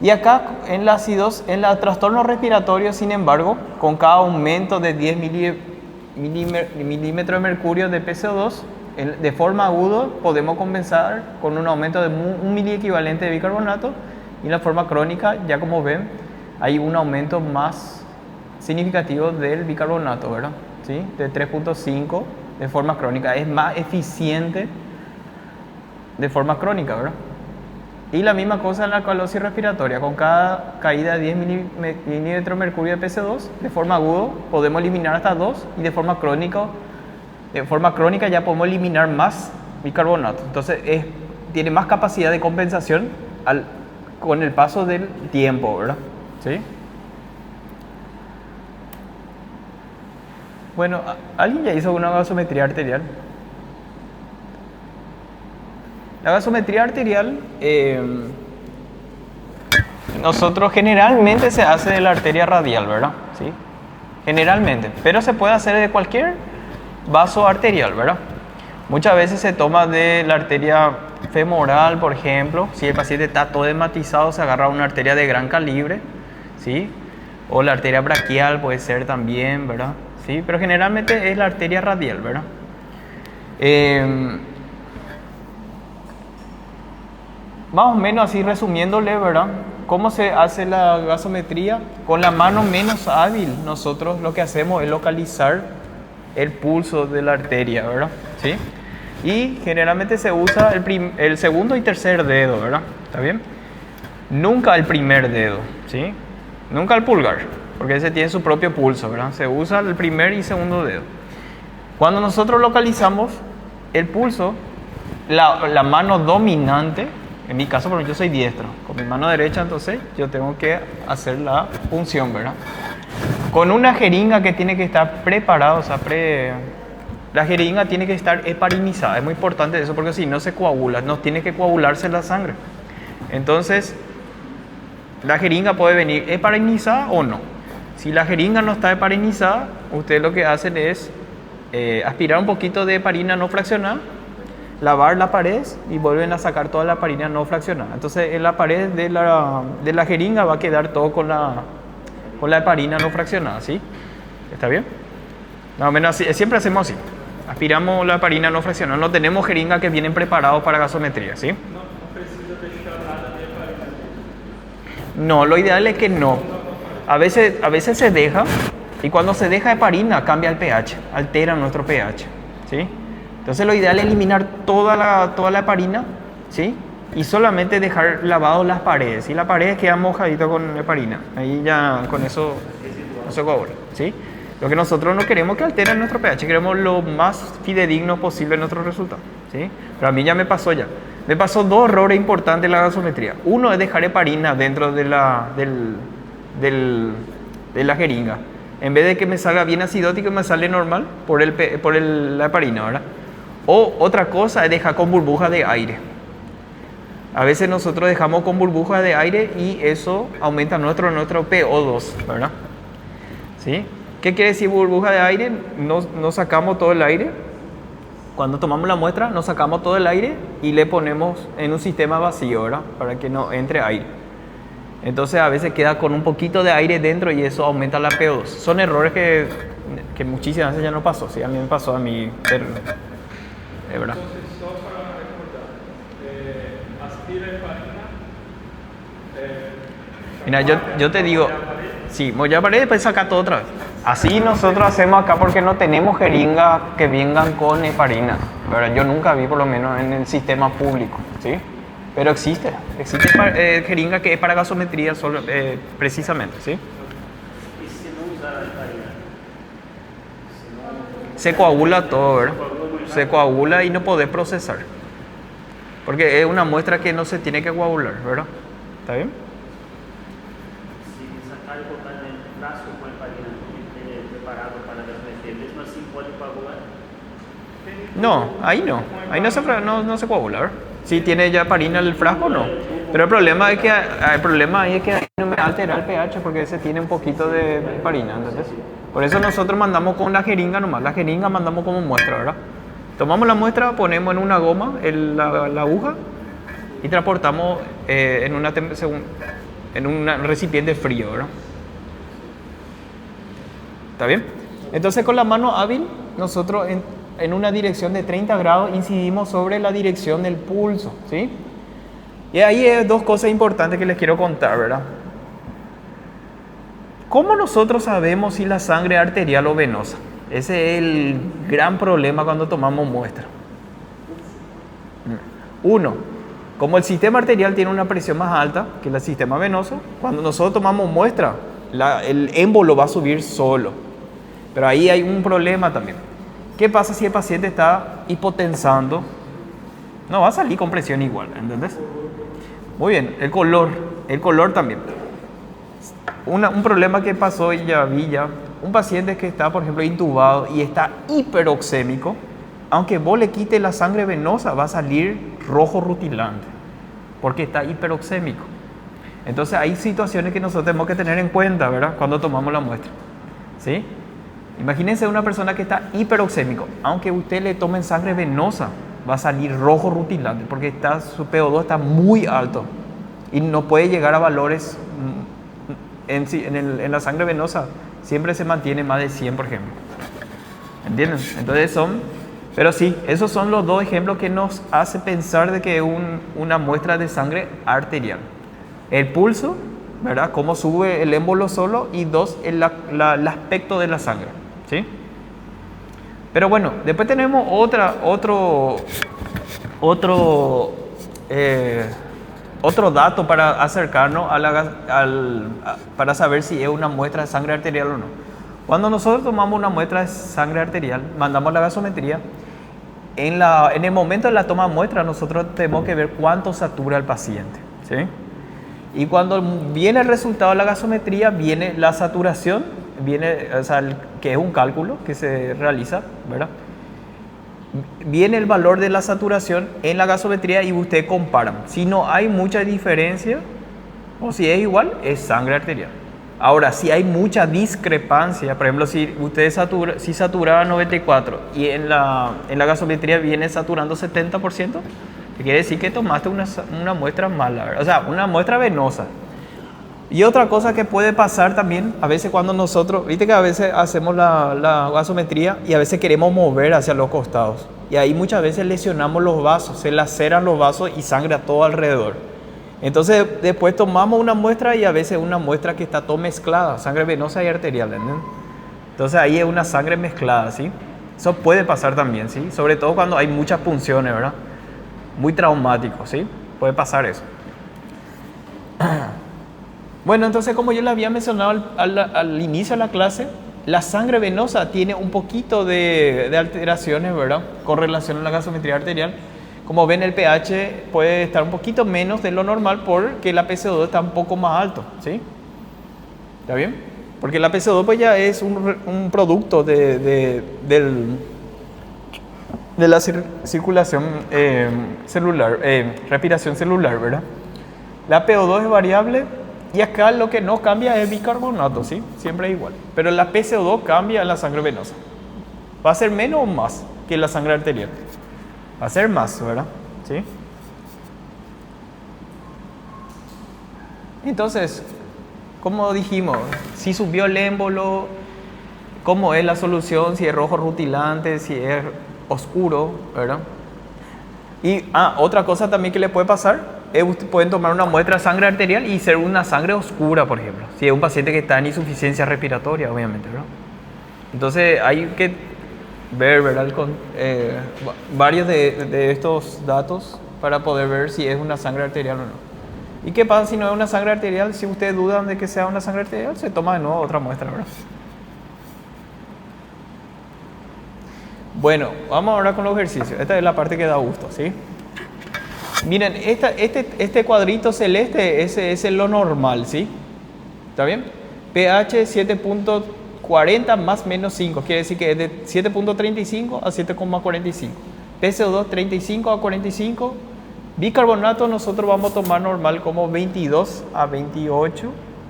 Y acá en la acidosis, en el trastorno respiratorio, sin embargo, con cada aumento de 10 milímetros de mercurio de PCO2, de forma aguda podemos compensar con un aumento de 1 miliequivalente de bicarbonato, y en la forma crónica, ya como ven, hay un aumento más significativo del bicarbonato, ¿verdad? ¿Sí? De 3.5 de forma crónica. Es más eficiente de forma crónica, ¿verdad? Y la misma cosa en la alcalosis respiratoria. Con cada caída de 10 milímetros de mercurio de PC2, de forma aguda podemos eliminar hasta 2, y de forma crónica ya podemos eliminar más bicarbonato. Entonces tiene más capacidad de compensación con el paso del tiempo, ¿verdad? ¿Sí? Bueno, ¿alguien ya hizo una gasometría arterial? La gasometría arterial, nosotros generalmente se hace de la arteria radial, ¿verdad? ¿Sí? Generalmente, pero se puede hacer de cualquier vaso arterial, ¿verdad? Muchas veces se toma de la arteria femoral, por ejemplo. Si el paciente está todo hematizado, se agarra una arteria de gran calibre, ¿sí? O la arteria braquial puede ser también, ¿verdad? ¿Sí? Pero generalmente es la arteria radial, ¿verdad? Más o menos así resumiéndole, ¿verdad? ¿Cómo se hace la gasometría? Con la mano menos hábil, nosotros lo que hacemos es localizar el pulso de la arteria, ¿verdad? ¿Sí? Y generalmente se usa el segundo y tercer dedo, ¿verdad? ¿Está bien? Nunca el primer dedo, ¿sí? Nunca el pulgar, porque ese tiene su propio pulso, ¿verdad? Se usa el primer y segundo dedo. Cuando nosotros localizamos el pulso, la mano dominante, en mi caso, porque yo soy diestro, con mi mano derecha, entonces yo tengo que hacer la punción, ¿verdad? Con una jeringa que tiene que estar preparada, o sea, la jeringa tiene que estar heparinizada. Es muy importante eso, porque si no se coagula, no tiene que coagularse la sangre. Entonces, la jeringa puede venir heparinizada o no. Si la jeringa no está heparinizada, ustedes lo que hacen es aspirar un poquito de heparina no fraccionada lavar la pared y vuelven a sacar toda la heparina no fraccionada. Entonces en la pared de la jeringa va a quedar todo con la heparina no fraccionada, ¿sí? ¿Está bien? Más o menos así, siempre hacemos así. Aspiramos la heparina no fraccionada. No tenemos jeringas que vienen preparados para gasometría, ¿sí? Não precisa deixar nada de heparina. No, lo ideal es que no. A veces se deja, y cuando se deja heparina cambia el pH, altera nuestro pH, ¿sí? Entonces lo ideal es eliminar toda la heparina, ¿sí? Y solamente dejar lavado las paredes. Y las paredes quedan mojaditas con heparina. Ahí ya con eso no se coagula, ¿sí? Lo que nosotros no queremos que altere nuestro pH, queremos lo más fidedigno posible nuestro resultado, ¿sí? Pero a mí ya me pasó ya. Me pasó 2 errores importantes en la gasometría. Uno es dejar heparina dentro de la jeringa. En vez de que me salga bien acidótico, me sale normal por la heparina, ¿verdad? O otra cosa es dejar con burbujas de aire. A veces nosotros dejamos con burbujas de aire y eso aumenta nuestro PO2, ¿verdad? ¿Sí? ¿Qué quiere decir burbuja de aire? No sacamos todo el aire. Cuando tomamos la muestra, nos sacamos todo el aire y le ponemos en un sistema vacío, ¿verdad? Para que no entre aire. Entonces a veces queda con un poquito de aire dentro y eso aumenta la PO2. Son errores que muchísimas veces ya no pasó. Sí, a mí me pasó, pero, es verdad. Entonces, só para recordar, aspira heparina. Mira, yo te digo, sí, mollar pared y después saca todo otra vez. Así nosotros hacemos acá porque no tenemos jeringas que vengan con heparina, ¿verdad? Yo nunca vi, por lo menos en el sistema público, ¿sí? Pero existe jeringa que es para gasometría solo, precisamente, ¿sí? ¿Y si no usar la heparina? Se coagula todo, ¿verdad? Se coagula y no podés procesar. Porque es una muestra que no se tiene que coagular, ¿verdad? ¿Está bien? Si sacar y botar en el frasco con heparina preparado para gasometría, ¿mesmo assim pode coagular? No, ahí no. Ahí no se coagula, ¿verdad? Si tiene ya heparina el frasco, no. Pero el problema ahí es que ahí no me altera el pH porque ese tiene un poquito de heparina, ¿entendés? Por eso nosotros mandamos con la jeringa nomás. La jeringa mandamos como muestra, ¿verdad? Tomamos la muestra, ponemos en una goma la aguja y transportamos en un recipiente frío, ¿verdad? ¿Está bien? Entonces con la mano hábil nosotros en una dirección de 30 grados incidimos sobre la dirección del pulso, ¿sí? Y ahí hay 2 cosas importantes que les quiero contar, ¿verdad? ¿Cómo nosotros sabemos si la sangre es arterial o venosa? Ese es el gran problema cuando tomamos muestra. 1. Como el sistema arterial tiene una presión más alta que el sistema venoso, cuando nosotros tomamos muestra, el émbolo va a subir solo. Pero ahí hay un problema también. ¿Qué pasa si el paciente está hipotensando? No va a salir con presión igual, ¿entendés? Muy bien, el color también. Un problema que pasó y ya vi un paciente que está, por ejemplo, intubado y está hiperoxémico, aunque vos le quites la sangre venosa, va a salir rojo rutilante, porque está hiperoxémico. Entonces hay situaciones que nosotros tenemos que tener en cuenta, ¿verdad? Cuando tomamos la muestra, ¿sí? Imagínense una persona que está hiperoxémico, aunque usted le tomen sangre venosa, va a salir rojo rutilante, porque su PO2 está muy alto y no puede llegar a valores en la sangre venosa. Siempre se mantiene más de 100, por ejemplo. ¿Entienden? Entonces pero sí, esos son los 2 ejemplos que nos hace pensar de que es una muestra de sangre arterial. El pulso, ¿verdad? Cómo sube el émbolo solo, y 2, el aspecto de la sangre, ¿sí? Pero bueno, después tenemos otro dato para acercarnos para saber si es una muestra de sangre arterial o no. Cuando nosotros tomamos una muestra de sangre arterial, mandamos la gasometría, en el momento de la toma de muestra nosotros tenemos que ver cuánto satura el paciente, ¿sí? Y cuando viene el resultado de la gasometría, viene la saturación, que es un cálculo que se realiza, ¿verdad? Viene el valor de la saturación en la gasometría y ustedes comparan. Si no hay mucha diferencia o si es igual, es sangre arterial. Ahora, si hay mucha discrepancia, por ejemplo, si ustedes si saturaba 94 y en la gasometría viene saturando 70%, quiere decir que tomaste una muestra mala, ¿verdad? O sea, una muestra venosa. Y otra cosa que puede pasar también, a veces cuando nosotros, viste que a veces hacemos la gasometría y a veces queremos mover hacia los costados. Y ahí muchas veces lesionamos los vasos, se laceran los vasos y sangra todo alrededor. Entonces después tomamos una muestra y a veces una muestra que está todo mezclada, sangre venosa y arterial, ¿entienden? Entonces ahí es una sangre mezclada, ¿sí? Eso puede pasar también, ¿sí? Sobre todo cuando hay muchas punciones, ¿verdad? Muy traumático, ¿sí? Puede pasar eso. Bueno, entonces como yo le había mencionado al inicio de la clase, la sangre venosa tiene un poquito de alteraciones, ¿verdad? Con relación a la gasometría arterial. Como ven, el pH puede estar un poquito menos de lo normal porque la PCO2 está un poco más alto, ¿sí? ¿Está bien? Porque la PCO2 pues ya es un producto de la circulación celular, respiración celular, ¿verdad? La PO2 es variable y acá lo que no cambia es el bicarbonato, ¿sí? Siempre es igual. Pero la PCO2 cambia en la sangre venosa. ¿Va a ser menos o más que la sangre arterial? Va a ser más, ¿verdad? ¿Sí? Entonces, como dijimos, si subió el émbolo, ¿cómo es la solución? Si es rojo rutilante, si es oscuro, ¿verdad? Y otra cosa también que le puede pasar es que pueden tomar una muestra de sangre arterial y ser una sangre oscura, por ejemplo. Si es un paciente que está en insuficiencia respiratoria, obviamente, ¿verdad? Entonces hay que ver, ¿verdad? Varios de estos datos para poder ver si es una sangre arterial o no. ¿Y qué pasa si no es una sangre arterial? Si ustedes dudan de que sea una sangre arterial, se toma de nuevo otra muestra, ¿verdad? Bueno, vamos ahora con los ejercicios. Esta es la parte que da gusto, ¿sí? Miren, este cuadrito celeste ese es lo normal, ¿sí? ¿Está bien? pH 7.40 más menos 5, quiere decir que es de 7.35 a 7.45. PCO2 35 a 45. Bicarbonato nosotros vamos a tomar normal como 22 a 28,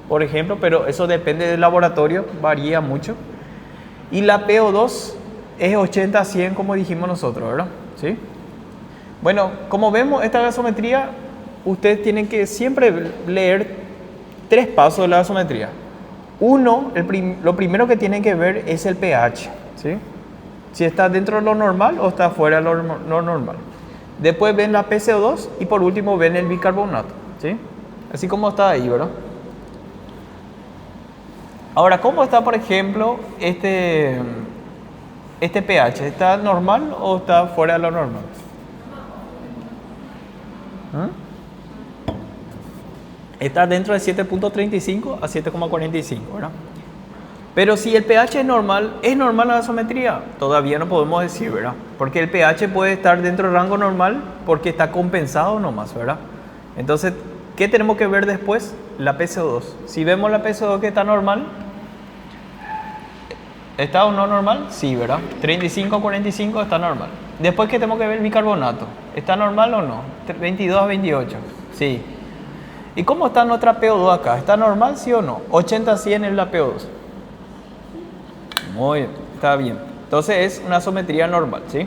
por ejemplo, pero eso depende del laboratorio, varía mucho. Y la PO2 es 80 a 100, como dijimos nosotros, ¿verdad? ¿Sí? Bueno, como vemos, esta gasometría, ustedes tienen que siempre leer 3 pasos de la gasometría. Uno, lo primero que tienen que ver es el pH, ¿sí? Si está dentro de lo normal o está fuera de lo normal. Después ven la PCO2 y por último ven el bicarbonato, ¿sí? Así como está ahí, ¿verdad? Ahora, ¿cómo está, por ejemplo, este pH? ¿Está normal o está fuera de lo normal? Está dentro de 7.35 a 7.45, ¿verdad? Pero si el pH es normal la gasometría, todavía no podemos decir, ¿verdad? Porque el pH puede estar dentro del rango normal porque está compensado nomás, ¿verdad? Entonces, ¿qué tenemos que ver después? La PCO2. Si vemos la PCO2 que está normal, ¿está o no normal? Sí, ¿verdad? 35 a 45 está normal. Después, ¿qué tenemos que ver? El bicarbonato. ¿Está normal o no? 22 a 28. Sí. ¿Y cómo está nuestra PO2 acá? ¿Está normal, sí o no? 80 a 100 es la PO2. Muy bien, está bien. Entonces es una gasometría normal, ¿sí?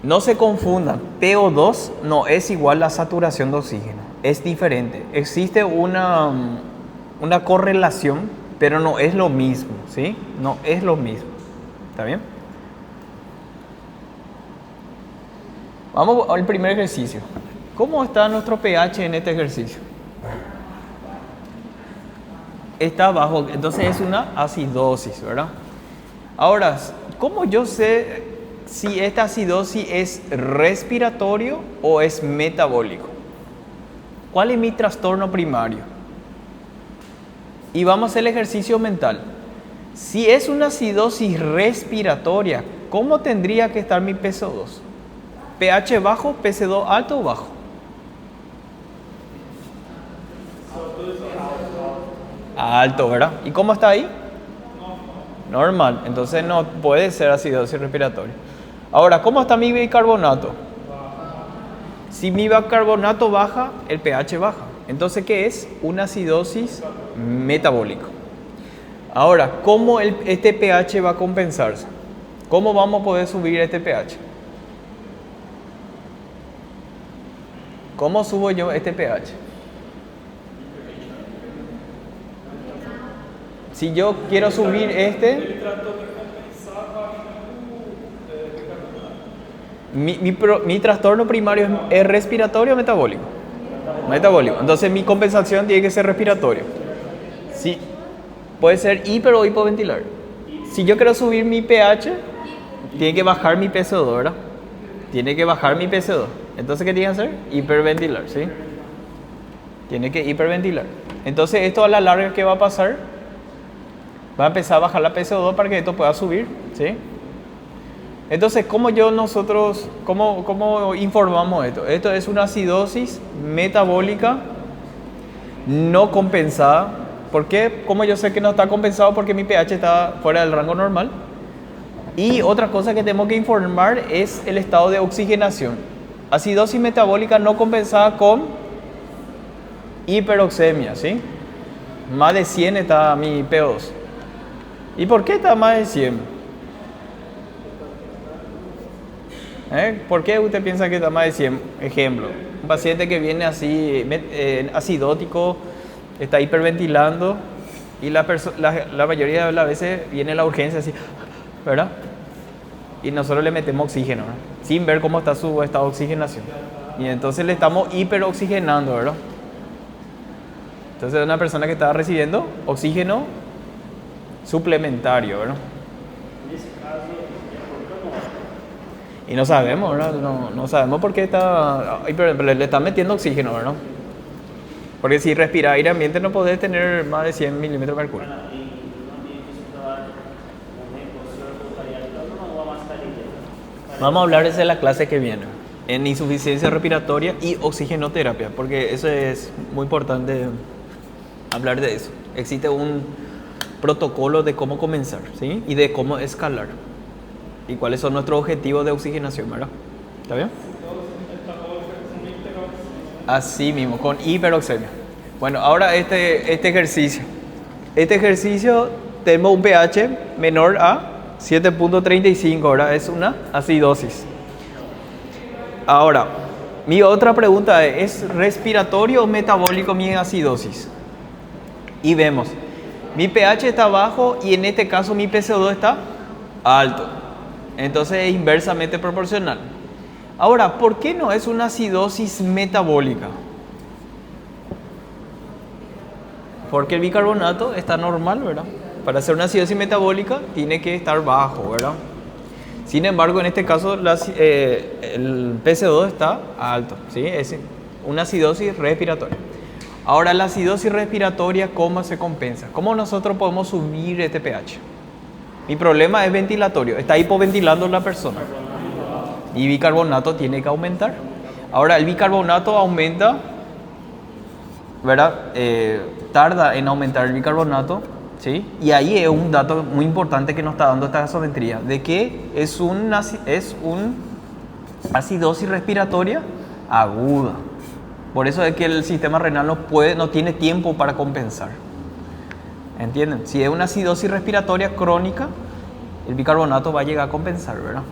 No se confundan. PO2 no es igual a saturación de oxígeno. Es diferente. Existe una correlación, pero no es lo mismo, ¿sí? No es lo mismo. ¿Está bien? Vamos al primer ejercicio. ¿Cómo está nuestro pH en este ejercicio? Está bajo, entonces es una acidosis, ¿verdad? Ahora, ¿cómo yo sé si esta acidosis es respiratorio o es metabólico? ¿Cuál es mi trastorno primario? Y vamos a hacer el ejercicio mental. Si es una acidosis respiratoria, ¿cómo tendría que estar mi PCO2? ¿pH bajo, PC2 alto o bajo? Alto, ¿verdad? ¿Y cómo está ahí? Normal. Entonces no puede ser acidosis respiratoria. Ahora, ¿cómo está mi bicarbonato? Si mi bicarbonato baja, el pH baja. Entonces, ¿qué es? Una acidosis metabólica. Ahora, ¿cómo este pH va a compensarse? ¿Cómo vamos a poder subir este pH? ¿Cómo subo yo este pH? Si yo quiero subir este, mi trastorno primario es respiratorio o metabólico. Metabólico. Entonces mi compensación tiene que ser respiratoria. Sí, puede ser hiper o hipoventilar. Si yo quiero subir mi pH, tiene que bajar mi PCO2, ¿verdad? Tiene que bajar mi PCO2. Entonces, ¿qué tiene que hacer? Hiperventilar, ¿sí? Tiene que hiperventilar. Entonces, esto a la larga, ¿qué va a pasar? Va a empezar a bajar la PCO2 para que esto pueda subir, ¿sí? Entonces, ¿cómo informamos esto? Esto es una acidosis metabólica no compensada. ¿Por qué? ¿Cómo yo sé que no está compensado? Porque mi pH está fuera del rango normal. Y otra cosa que tenemos que informar es el estado de oxigenación. Acidosis metabólica no compensada con hiperoxemia, ¿sí? Más de 100 está mi PO2. ¿Y por qué está más de 100? ¿Por qué usted piensa que está más de 100? Ejemplo, un paciente que viene así, acidótico, está hiperventilando y la mayoría de las veces viene la urgencia así, ¿verdad? Y nosotros le metemos oxígeno, ¿verdad? Sin ver cómo está su estado de oxigenación. Y entonces le estamos hiperoxigenando, ¿verdad? Entonces es una persona que está recibiendo oxígeno suplementario, ¿verdad? Y no sabemos, ¿verdad? No sabemos por qué le están metiendo oxígeno, ¿verdad? Porque si respira aire ambiente no podés tener más de 100 milímetros de mercurio. Vamos a hablar de la clase que viene, en insuficiencia respiratoria y oxigenoterapia, porque eso es muy importante hablar de eso. Existe un protocolo de cómo comenzar, ¿sí? Y de cómo escalar. Y cuáles son nuestros objetivos de oxigenación, ¿verdad? ¿Está bien? Así mismo, con hiperoxemia. Bueno, ahora este ejercicio. Este ejercicio tenemos un pH menor a 7.35, ¿verdad? Es una acidosis. Ahora, mi otra pregunta ¿es respiratorio o metabólico mi acidosis? Y vemos, mi pH está bajo y en este caso mi PCO2 está alto. Entonces es inversamente proporcional. Ahora, ¿por qué no es una acidosis metabólica? Porque el bicarbonato está normal, ¿verdad? Para hacer una acidosis metabólica tiene que estar bajo, ¿verdad? Sin embargo, en este caso el PCO2 está alto, ¿sí? Es una acidosis respiratoria. Ahora, la acidosis respiratoria, ¿cómo se compensa? ¿Cómo nosotros podemos subir este pH? Mi problema es ventilatorio, está hipoventilando la persona. Y bicarbonato tiene que aumentar. Ahora, el bicarbonato aumenta, ¿verdad? Tarda en aumentar el bicarbonato, ¿sí? Y ahí es un dato muy importante que nos está dando esta gasometría, de que es una acidosis respiratoria aguda. Por eso es que el sistema renal no tiene tiempo para compensar. ¿Entienden? Si es una acidosis respiratoria crónica, el bicarbonato va a llegar a compensar, ¿verdad?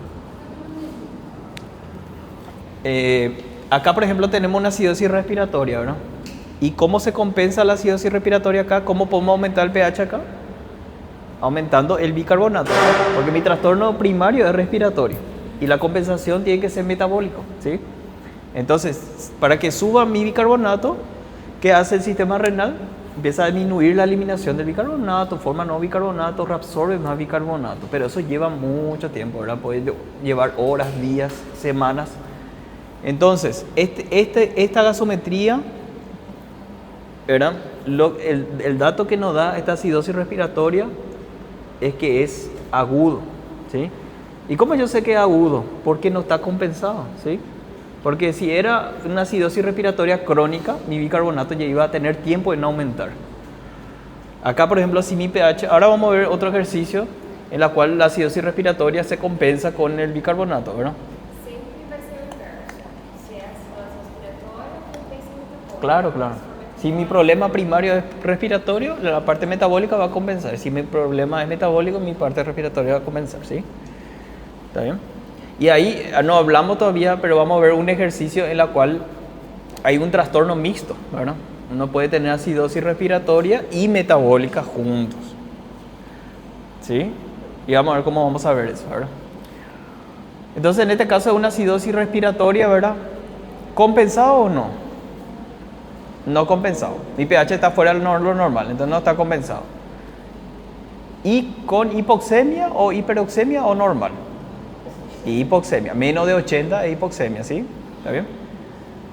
Acá, por ejemplo, tenemos una acidosis respiratoria, ¿verdad? ¿Y cómo se compensa la acidosis respiratoria acá? ¿Cómo podemos aumentar el pH acá? Aumentando el bicarbonato, porque mi trastorno primario es respiratorio y la compensación tiene que ser metabólico, ¿sí? Entonces, para que suba mi bicarbonato, ¿qué hace el sistema renal? Empieza a disminuir la eliminación del bicarbonato, forma nuevo bicarbonato, reabsorbe más bicarbonato, pero eso lleva mucho tiempo, ¿verdad? Puede llevar horas, días, semanas. Entonces, esta gasometría, ¿verdad? El dato que nos da esta acidosis respiratoria es que es agudo, ¿sí? ¿Y cómo yo sé que es agudo? Porque no está compensado, ¿sí? Porque si era una acidosis respiratoria crónica, mi bicarbonato ya iba a tener tiempo en aumentar. Acá, por ejemplo, si mi pH... Ahora vamos a ver otro ejercicio en la cual la acidosis respiratoria se compensa con el bicarbonato, ¿verdad? Sempre vai ser o inverso. Se é acidosis respiratória, compensa muito pouco. Claro, claro. Se for Si mi problema primario es respiratorio, la parte metabólica va a compensar. Si mi problema es metabólico, mi parte respiratoria va a compensar, ¿sí? ¿Está bien? Y ahí no hablamos todavía, pero vamos a ver un ejercicio en el cual hay un trastorno mixto, ¿verdad? Uno puede tener acidosis respiratoria y metabólica juntos, ¿sí? Y vamos a ver cómo vamos a ver eso, ¿verdad? Entonces, en este caso es una acidosis respiratoria, ¿verdad? ¿Compensado o no? No compensado. Mi pH está fuera de lo normal, entonces no está compensado. ¿Y con hipoxemia o hiperoxemia o normal? Hipoxemia. Menos de 80 es hipoxemia, ¿sí? ¿Está bien?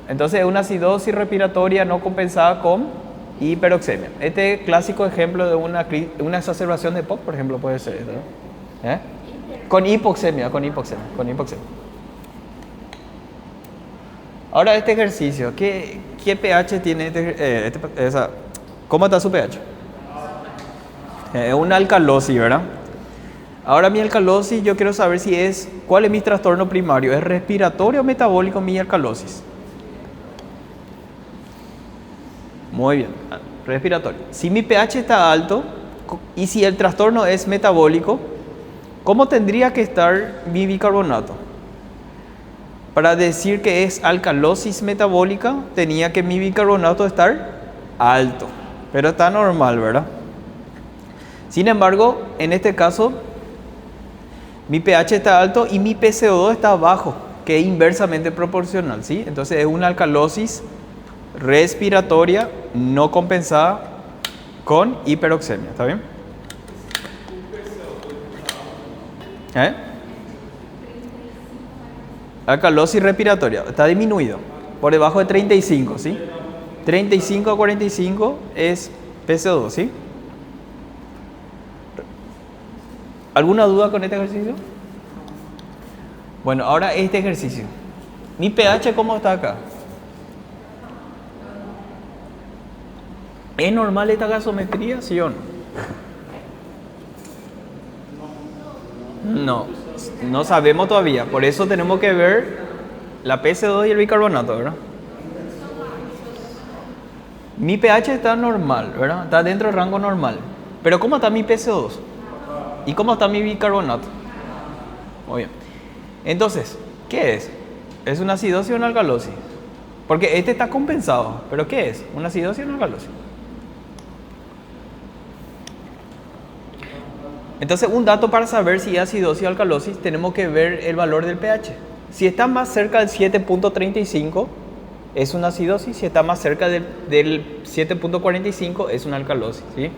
Entonces es una acidosis respiratoria no compensada con hiperoxemia. Este clásico ejemplo de una exacerbación de EPOC, por ejemplo, puede ser esto, ¿no? Con hipoxemia. Ahora este ejercicio, ¿qué pH tiene ¿cómo está su pH? Es una alcalosis, ¿verdad? Ahora mi alcalosis, yo quiero saber ¿cuál es mi trastorno primario? ¿Es respiratorio o metabólico mi alcalosis? Muy bien, respiratorio. Si mi pH está alto y si el trastorno es metabólico, ¿cómo tendría que estar mi bicarbonato? Para decir que es alcalosis metabólica, tenía que mi bicarbonato estar alto, pero está normal, ¿verdad? Sin embargo, en este caso, mi pH está alto y mi PCO2 está bajo, que es inversamente proporcional, ¿sí? Entonces es una alcalosis respiratoria no compensada con hiperoxemia, ¿está bien? Alcalosis respiratoria, está disminuido, por debajo de 35, ¿sí? 35 a 45 es PCO2, ¿sí? ¿Alguna duda con este ejercicio? Bueno, ahora este ejercicio. ¿Mi pH cómo está acá? ¿Es normal esta gasometría, sí o no? No sabemos todavía. Por eso tenemos que ver la PC2 y el bicarbonato, ¿verdad? Mi pH está normal, ¿verdad? Está dentro del rango normal. Pero ¿cómo está mi PC2? ¿Y cómo está mi bicarbonato? Muy bien. Entonces, ¿qué es? ¿Es una acidosis o una alcalosis? Porque este está compensado. ¿Pero qué es? ¿Una acidosis o una alcalosis? Entonces, un dato para saber si es acidosis o alcalosis, tenemos que ver el valor del pH. Si está más cerca del 7.35, es una acidosis. Si está más cerca del 7.45, es una alcalosis, ¿sí?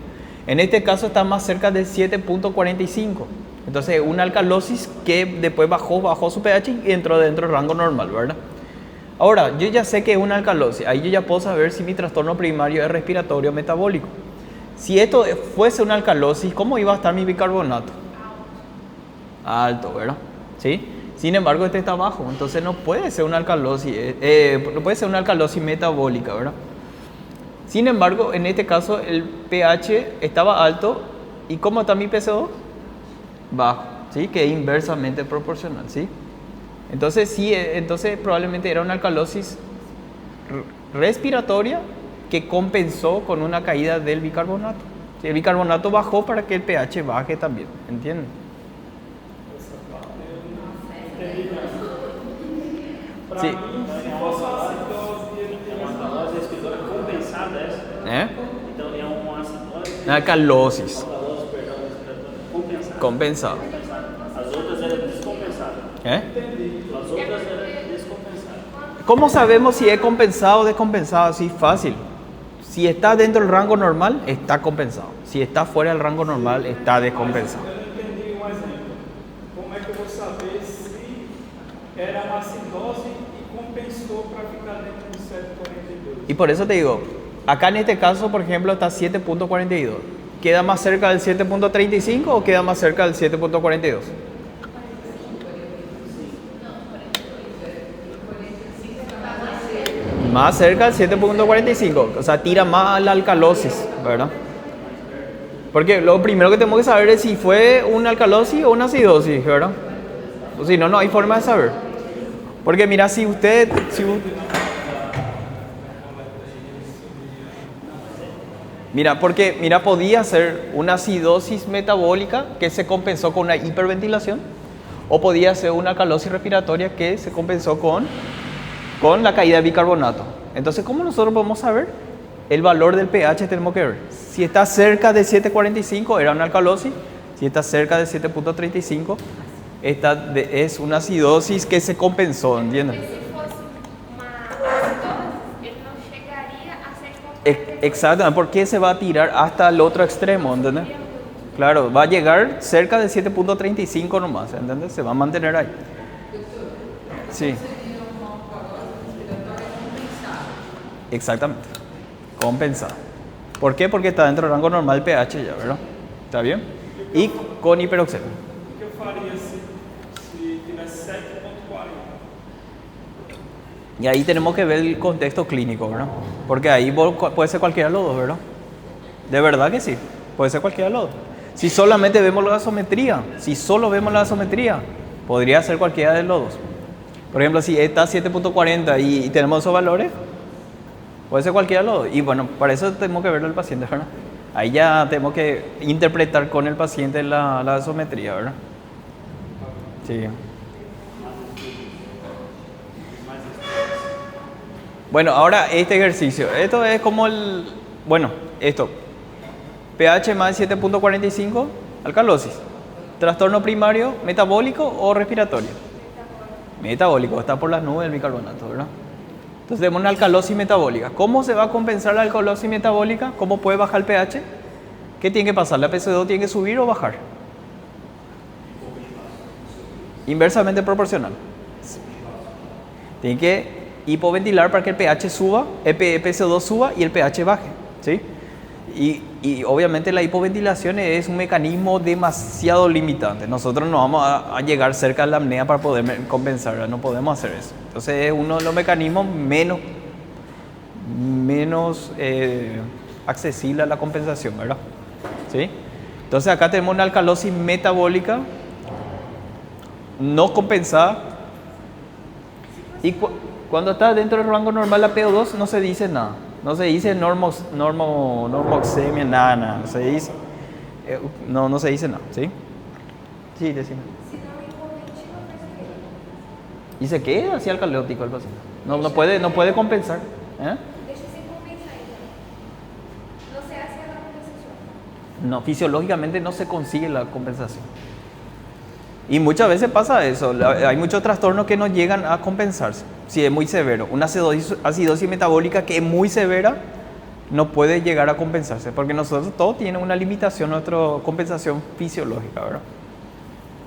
En este caso está más cerca del 7.45. Entonces, una alcalosis que después bajó su pH y entró dentro del rango normal, ¿verdad? Ahora, yo ya sé que es una alcalosis. Ahí yo ya puedo saber si mi trastorno primario es respiratorio o metabólico. Si esto fuese una alcalosis, ¿cómo iba a estar mi bicarbonato? Alto, ¿verdad? ¿Sí? Sin embargo, este está bajo, entonces no puede ser una alcalosis, no puede ser una alcalosis metabólica, ¿verdad? Sin embargo, en este caso el pH estaba alto y ¿cómo está mi PCO2? Bajo, ¿sí? Que es inversamente proporcional, ¿sí? Entonces sí, entonces probablemente era una alcalosis respiratoria que compensó con una caída del bicarbonato. El bicarbonato bajó para que el pH baje también, ¿entienden? Sí. Então é uma acidose. Alcalosis. Compensada. Compensado. As outras eram descompensadas. As outras eram descompensadas. ¿Cómo sabemos si es compensado o descompensado? Así fácil. Si está dentro del rango normal, está compensado. Si está fuera del rango normal, está descompensado. Eu não entendi um exemplo. Como é que eu vou saber se era uma acidose e compensou para ficar dentro do 7,42? Y por eso te digo, acá en este caso, por ejemplo, está 7.42. ¿Queda más cerca del 7.35 o queda más cerca del 7.42? Más cerca del 7.45, o sea, tira más a la alcalosis, ¿verdad? Porque lo primero que tenemos que saber es si fue una alcalosis o una acidosis, ¿verdad? O si no, no hay forma de saber. Porque mira, Mira, porque mira, podía ser una acidosis metabólica que se compensó con una hiperventilación, o podía ser una alcalosis respiratoria que se compensó con la caída de bicarbonato. Entonces, ¿cómo nosotros podemos saber? El valor del pH tenemos que ver. Si está cerca de 7,45 era una alcalosis, si está cerca de 7,35 es una acidosis que se compensó, ¿entiendes? Si fosse uma acidosis, ele não chegaria a ser Exactamente, ¿por qué se va a tirar hasta el otro extremo? ¿Entendés? Claro, va a llegar cerca de 7,35 nomás, ¿entendés? Se va a mantener ahí. Sí. Exactamente. Compensada. ¿Por qué? Porque está dentro del rango normal del pH ya, ¿verdad? ¿Está bien? Y con hiperoxemia. O que eu faria se tivesse 7,40? Y ahí tenemos que ver el contexto clínico, ¿verdad? Porque ahí puede ser cualquiera de los dos, ¿verdad? De verdad que sí, puede ser cualquiera de los dos. Si solamente vemos la gasometría, podría ser cualquiera de los dos. Por ejemplo, si está 7,40 y tenemos esos valores, puede ser cualquiera de los dos. Y bueno, para eso tenemos que verlo al paciente, ¿verdad? Ahí ya tenemos que interpretar con el paciente la gasometría, ¿verdad? Sí. Bueno, ahora este ejercicio. Esto es como esto. pH más de 7,45, alcalosis. Trastorno primario, metabólico o respiratorio. Metabólico, está por las nubes el bicarbonato, ¿verdad? Entonces tenemos una alcalosis metabólica. ¿Cómo se va a compensar la alcalosis metabólica? ¿Cómo puede bajar el pH? ¿Qué tiene que pasar? ¿La PC2 tiene que subir o bajar? Inversamente proporcional. Tiene que hipoventilar para que el pH suba, el PC2 suba y el pH baje, ¿sí? Y obviamente la hipoventilación es un mecanismo demasiado limitante. Nosotros no vamos a llegar cerca de la apnea para poder compensar, ¿verdad? No podemos hacer eso. Entonces es uno de los mecanismos menos accesible a la compensación, ¿verdad? ¿Sí? Entonces acá tenemos una alcalosis metabólica no compensada. Y cuando está dentro del rango normal la PO2 no se dice nada. No se dice normoxemia, nada. No se dice, no se dice nada, ¿sí? Sí, decime. Se não hipoventila, faz o quê? Y se queda así alcalótico el paciente. No puede compensar. ¿Eh? Deixa sem compensar, então. Não se hace a compensação. No, fisiológicamente no se consigue la compensación. Y muchas veces pasa eso. Hay muchos trastornos que no llegan a compensarse. Si es muy severo. Una acidosis metabólica que es muy severa no puede llegar a compensarse. Porque nosotros todos tienen una limitación, nuestra compensación fisiológica, ¿verdad?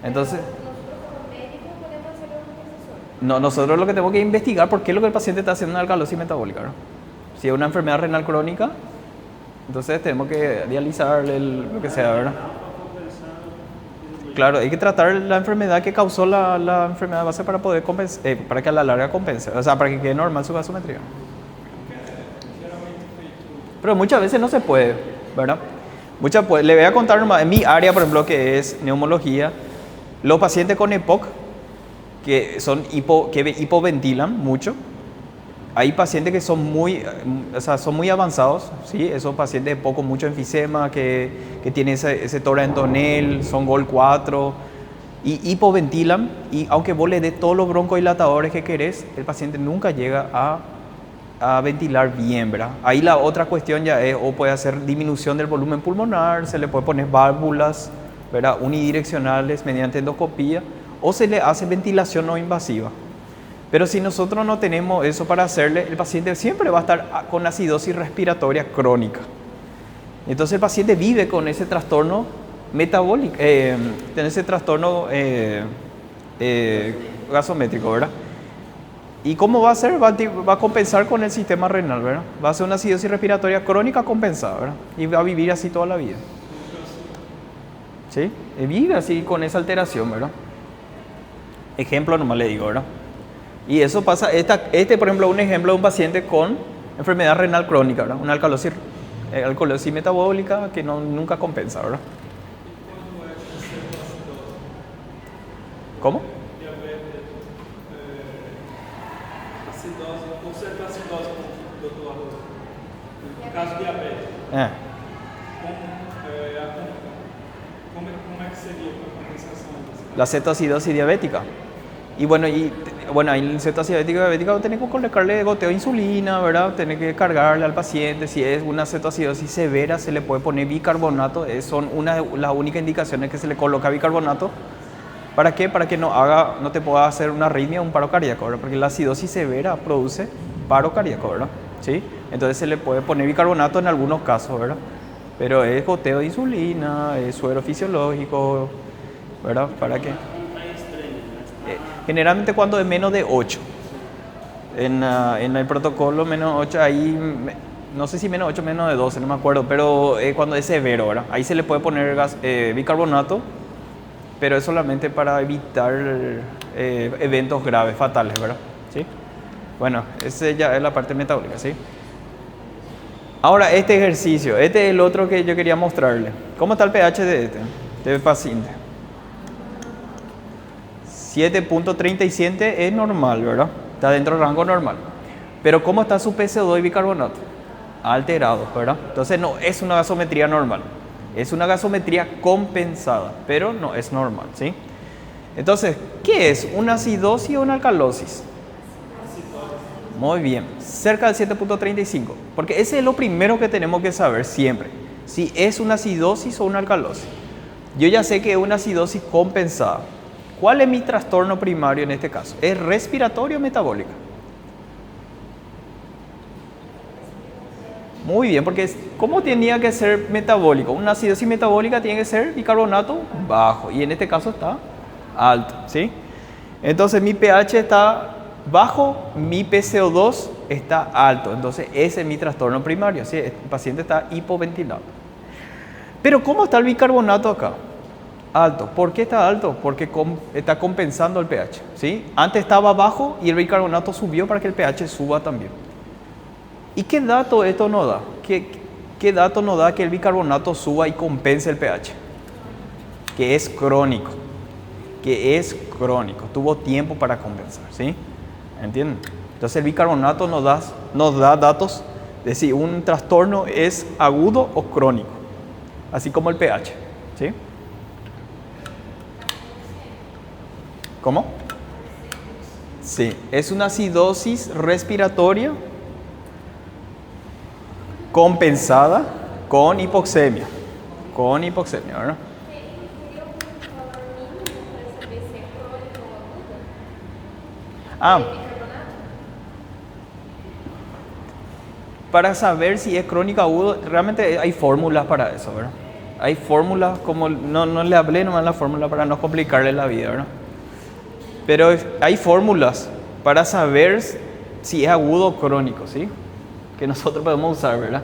Entonces, Nosotros como médicos podemos hacer a compensação. no, nosotros lo que tenemos que investigar por qué es lo que el paciente está haciendo una alcalosis metabólica, ¿verdad? Si es una enfermedad renal crónica, entonces tenemos que dializar lo que sea, ¿verdad? Claro, hay que tratar la enfermedad que causó la enfermedad base para poder compensar, para que a la larga compense, o sea, para que quede normal su gasometría. Pero muchas veces no se puede, ¿verdad? Le voy a contar nomás, en mi área, por ejemplo, que es neumología, los pacientes con EPOC, que hipoventilan mucho, hay pacientes que son muy avanzados, ¿sí? Esos pacientes de EPOC con mucho enfisema, que tienen ese toraentonel, son GOL 4, y hipoventilan, y aunque vos le des todos los broncodilatadores que querés, el paciente nunca llega a ventilar bien, ¿verdad? Ahí la otra cuestión ya es, o puede hacer disminución del volumen pulmonar, se le puede poner válvulas, ¿verdad? Unidireccionales mediante endoscopía, o se le hace ventilación no invasiva. Pero si nosotros no tenemos eso para hacerle, el paciente siempre va a estar con acidosis respiratoria crónica. Entonces el paciente vive con ese trastorno metabólico, tiene ese trastorno gasométrico, ¿verdad? ¿Y cómo va a hacer? Va a compensar con el sistema renal, ¿verdad? Va a hacer una acidosis respiratoria crónica compensada, ¿verdad? Y va a vivir así toda la vida. ¿Sí? Y vive así con esa alteración, ¿verdad? Ejemplo nomás le digo, ¿verdad? Y eso pasa, por ejemplo, un ejemplo de un paciente con enfermedad renal crónica, ¿verdad? Una alcalosis metabólica que nunca compensa, ¿verdad? ¿Cómo? Acidose, conserta acidose, doutor. No caso de diabetes. como é que seria a compensação disso? La cetoacidosis diabética. Y bueno, ahí en cetoacidosis diabética tenés que colocarle goteo de insulina, ¿verdad? Tenés que cargarle al paciente. Si es una cetoacidosis severa, se le puede poner bicarbonato. Son una de las únicas indicaciones que se le coloca bicarbonato. ¿Para qué? Para que no te pueda hacer una arritmia o un paro cardíaco, ¿verdad? Porque la acidosis severa produce paro cardíaco, ¿verdad? ¿Sí? Entonces se le puede poner bicarbonato en algunos casos, ¿verdad? Pero es goteo de insulina, es suero fisiológico, ¿verdad? ¿Para qué? Generalmente cuando es menos de 8. En el protocolo menos 8, ahí, no sé si menos 8 menos de 12, no me acuerdo, pero cuando es severo, ¿verdad? Ahí se le puede poner bicarbonato, pero es solamente para evitar eventos graves, fatales, ¿verdad? ¿Sí? Bueno, esa ya es la parte metabólica, ¿sí? Ahora, este ejercicio, este es el otro que yo quería mostrarle. ¿Cómo está el pH de este paciente? 7.37 es normal, ¿verdad? Está dentro del rango normal. Pero ¿cómo está su PCO2 y bicarbonato? Alterado, ¿verdad? Entonces no es una gasometría normal. Es una gasometría compensada, pero no es normal, ¿sí? Entonces, ¿qué es? ¿Una acidosis o una alcalosis? Muy bien, cerca del 7.35, porque ese es lo primero que tenemos que saber siempre, si es una acidosis o una alcalosis. Yo ya sé que es una acidosis compensada. ¿Cuál es mi trastorno primario en este caso? ¿Es respiratorio o metabólica? Muy bien, porque ¿cómo tenía que ser metabólico? Una acidosis metabólica tiene que ser bicarbonato bajo, y en este caso está alto, ¿sí? Entonces mi pH está bajo, mi PCO2 está alto, entonces ese es mi trastorno primario, ¿sí? El paciente está hipoventilado. Pero ¿cómo está el bicarbonato acá? Alto. ¿Por qué está alto? Porque está compensando el pH, ¿sí? Antes estaba bajo y el bicarbonato subió para que el pH suba también. ¿Y qué dato esto nos da? ¿Qué dato nos da que el bicarbonato suba y compense el pH? Que es crónico. Que es crónico. Tuvo tiempo para compensar, ¿sí? ¿Entienden? Entonces el bicarbonato nos da datos de si un trastorno es agudo o crónico. Así como el pH, ¿sí? ¿Cómo? Sí, es una acidosis respiratoria compensada con hipoxemia. Con hipoxemia, ¿verdad? Para saber si es crónico agudo, realmente hay fórmulas para eso, ¿verdad? Hay fórmulas, como no le hablé nomás la fórmula para no complicarle la vida, ¿verdad? Pero hay fórmulas para saber si es agudo o crónico, ¿sí? Que nosotros podemos usar, ¿verdad?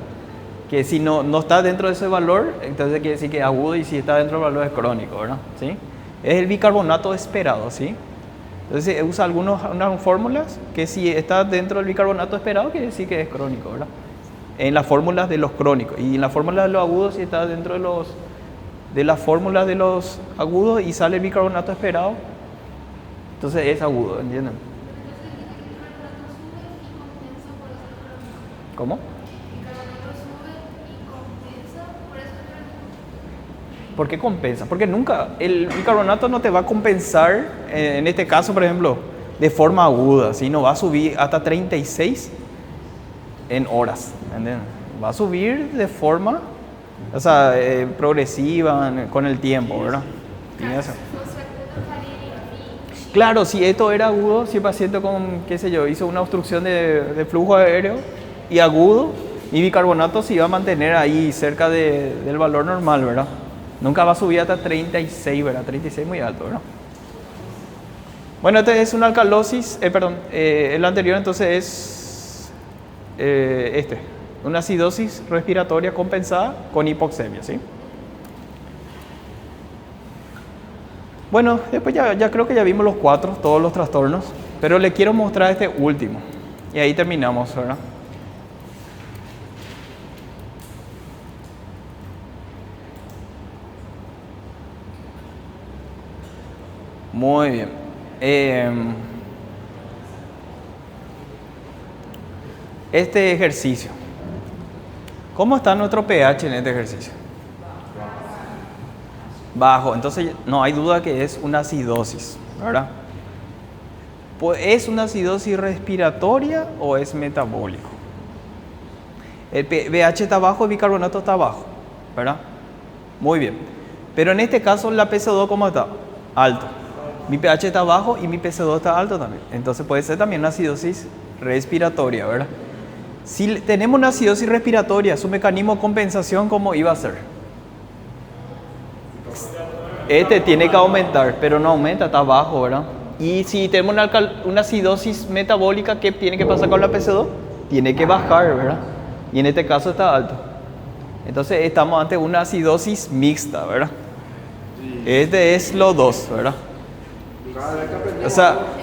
Que si no está dentro de ese valor, entonces quiere decir que es agudo, y si está dentro del valor es crónico, ¿verdad? ¿Sí? Es el bicarbonato esperado, ¿sí? Entonces usa unas fórmulas que si está dentro del bicarbonato esperado, quiere decir que es crónico, ¿verdad? En las fórmulas de los crónicos. Y en la fórmula de los agudos, si está dentro de las fórmulas de los agudos y sale el bicarbonato esperado, entonces es agudo, ¿entienden? ¿Cómo? ¿Por qué compensa? Porque nunca, el bicarbonato no te va a compensar, en este caso, por ejemplo, de forma aguda, sino va a subir hasta 36 en horas, ¿entienden? Va a subir de forma, o sea, progresiva con el tiempo, ¿verdad? Claro, si esto era agudo, si el paciente con, qué sé yo, hizo una obstrucción de flujo aéreo y agudo, mi bicarbonato se iba a mantener ahí cerca del valor normal, ¿verdad? Nunca va a subir hasta 36, ¿verdad? 36 muy alto, ¿verdad? Bueno, este es una alcalosis, el anterior entonces es una acidosis respiratoria compensada con hipoxemia, ¿sí? Bueno, después ya creo que ya vimos todos los trastornos, pero le quiero mostrar este último y ahí terminamos, ¿verdad? Muy bien. Este ejercicio. ¿Cómo está nuestro pH en este ejercicio? bajo. Entonces no hay duda que es una acidosis, ¿verdad? Pues, ¿es una acidosis respiratoria o es metabólico? El pH está bajo, el bicarbonato está bajo, ¿verdad? Muy bien. Pero en este caso la PC2 ¿cómo está? Alto. Mi pH está bajo y mi PC2 está alto también. Entonces puede ser también una acidosis respiratoria, ¿verdad? Si tenemos una acidosis respiratoria, su mecanismo de compensación, ¿cómo iba a ser? Este tiene que aumentar, pero no aumenta, está bajo, ¿verdad? Y si tenemos una acidosis metabólica, ¿qué tiene que pasar con la PC2? Tiene que bajar, ¿verdad? Y en este caso está alto. Entonces estamos ante una acidosis mixta, ¿verdad? Este es los dos, ¿verdad?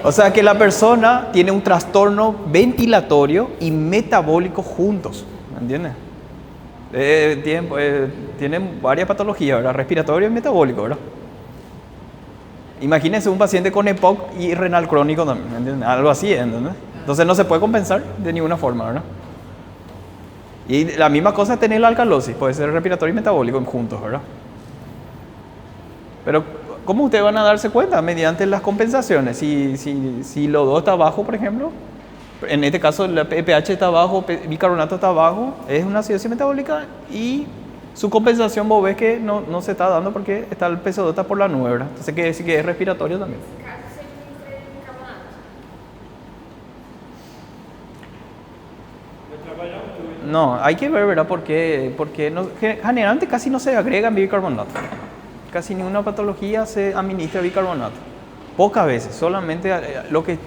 O sea que la persona tiene un trastorno ventilatorio y metabólico juntos, ¿me entiendes? Tienen varias patologías, ¿verdad? Respiratorio y metabólico, ¿verdad? Imagínense un paciente con EPOC y renal crónico también, ¿me entiendes? Algo así, ¿entendés? Entonces no se puede compensar de ninguna forma, ¿verdad? Y la misma cosa es tener la alcalosis, puede ser respiratorio y metabólico juntos, ¿verdad? Pero ¿cómo ustedes van a darse cuenta? Mediante las compensaciones. Si los dos está bajo, por ejemplo, en este caso el pH está bajo, el bicarbonato está bajo, es una acidosis metabólica y su compensación vos ves que no se está dando porque está el PC2 está por la nube, ¿verdad? Entonces quiere decir que es respiratorio también. No, hay que ver, ¿verdad? Porque generalmente casi no se agrega bicarbonato. Casi ninguna patología se administra bicarbonato. Pocas veces, solamente lo que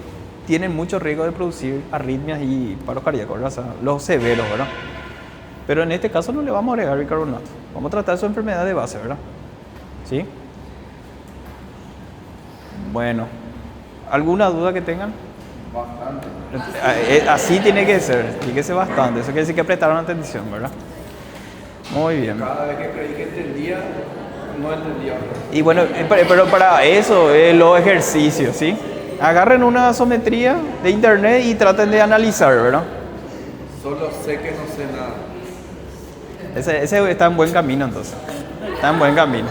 tienen mucho riesgo de producir arritmias y paros cardíacos, ¿verdad? O sea, los severos, ¿verdad? Pero en este caso no le vamos a agregar bicarbonato. Vamos a tratar su enfermedad de base, ¿verdad? ¿Sí? Bueno, ¿alguna duda que tengan? Bastante. Así tiene que ser bastante. Eso quiere decir que prestaron atención, ¿verdad? Muy bien. Cada vez que creí que entendía, no entendía. Y bueno, pero para eso los ejercicios, ¿sí? Agarren una gasometría de internet y traten de analizar, ¿verdad? Solo sé que no sé nada. Ese está en buen camino entonces. Está en buen camino.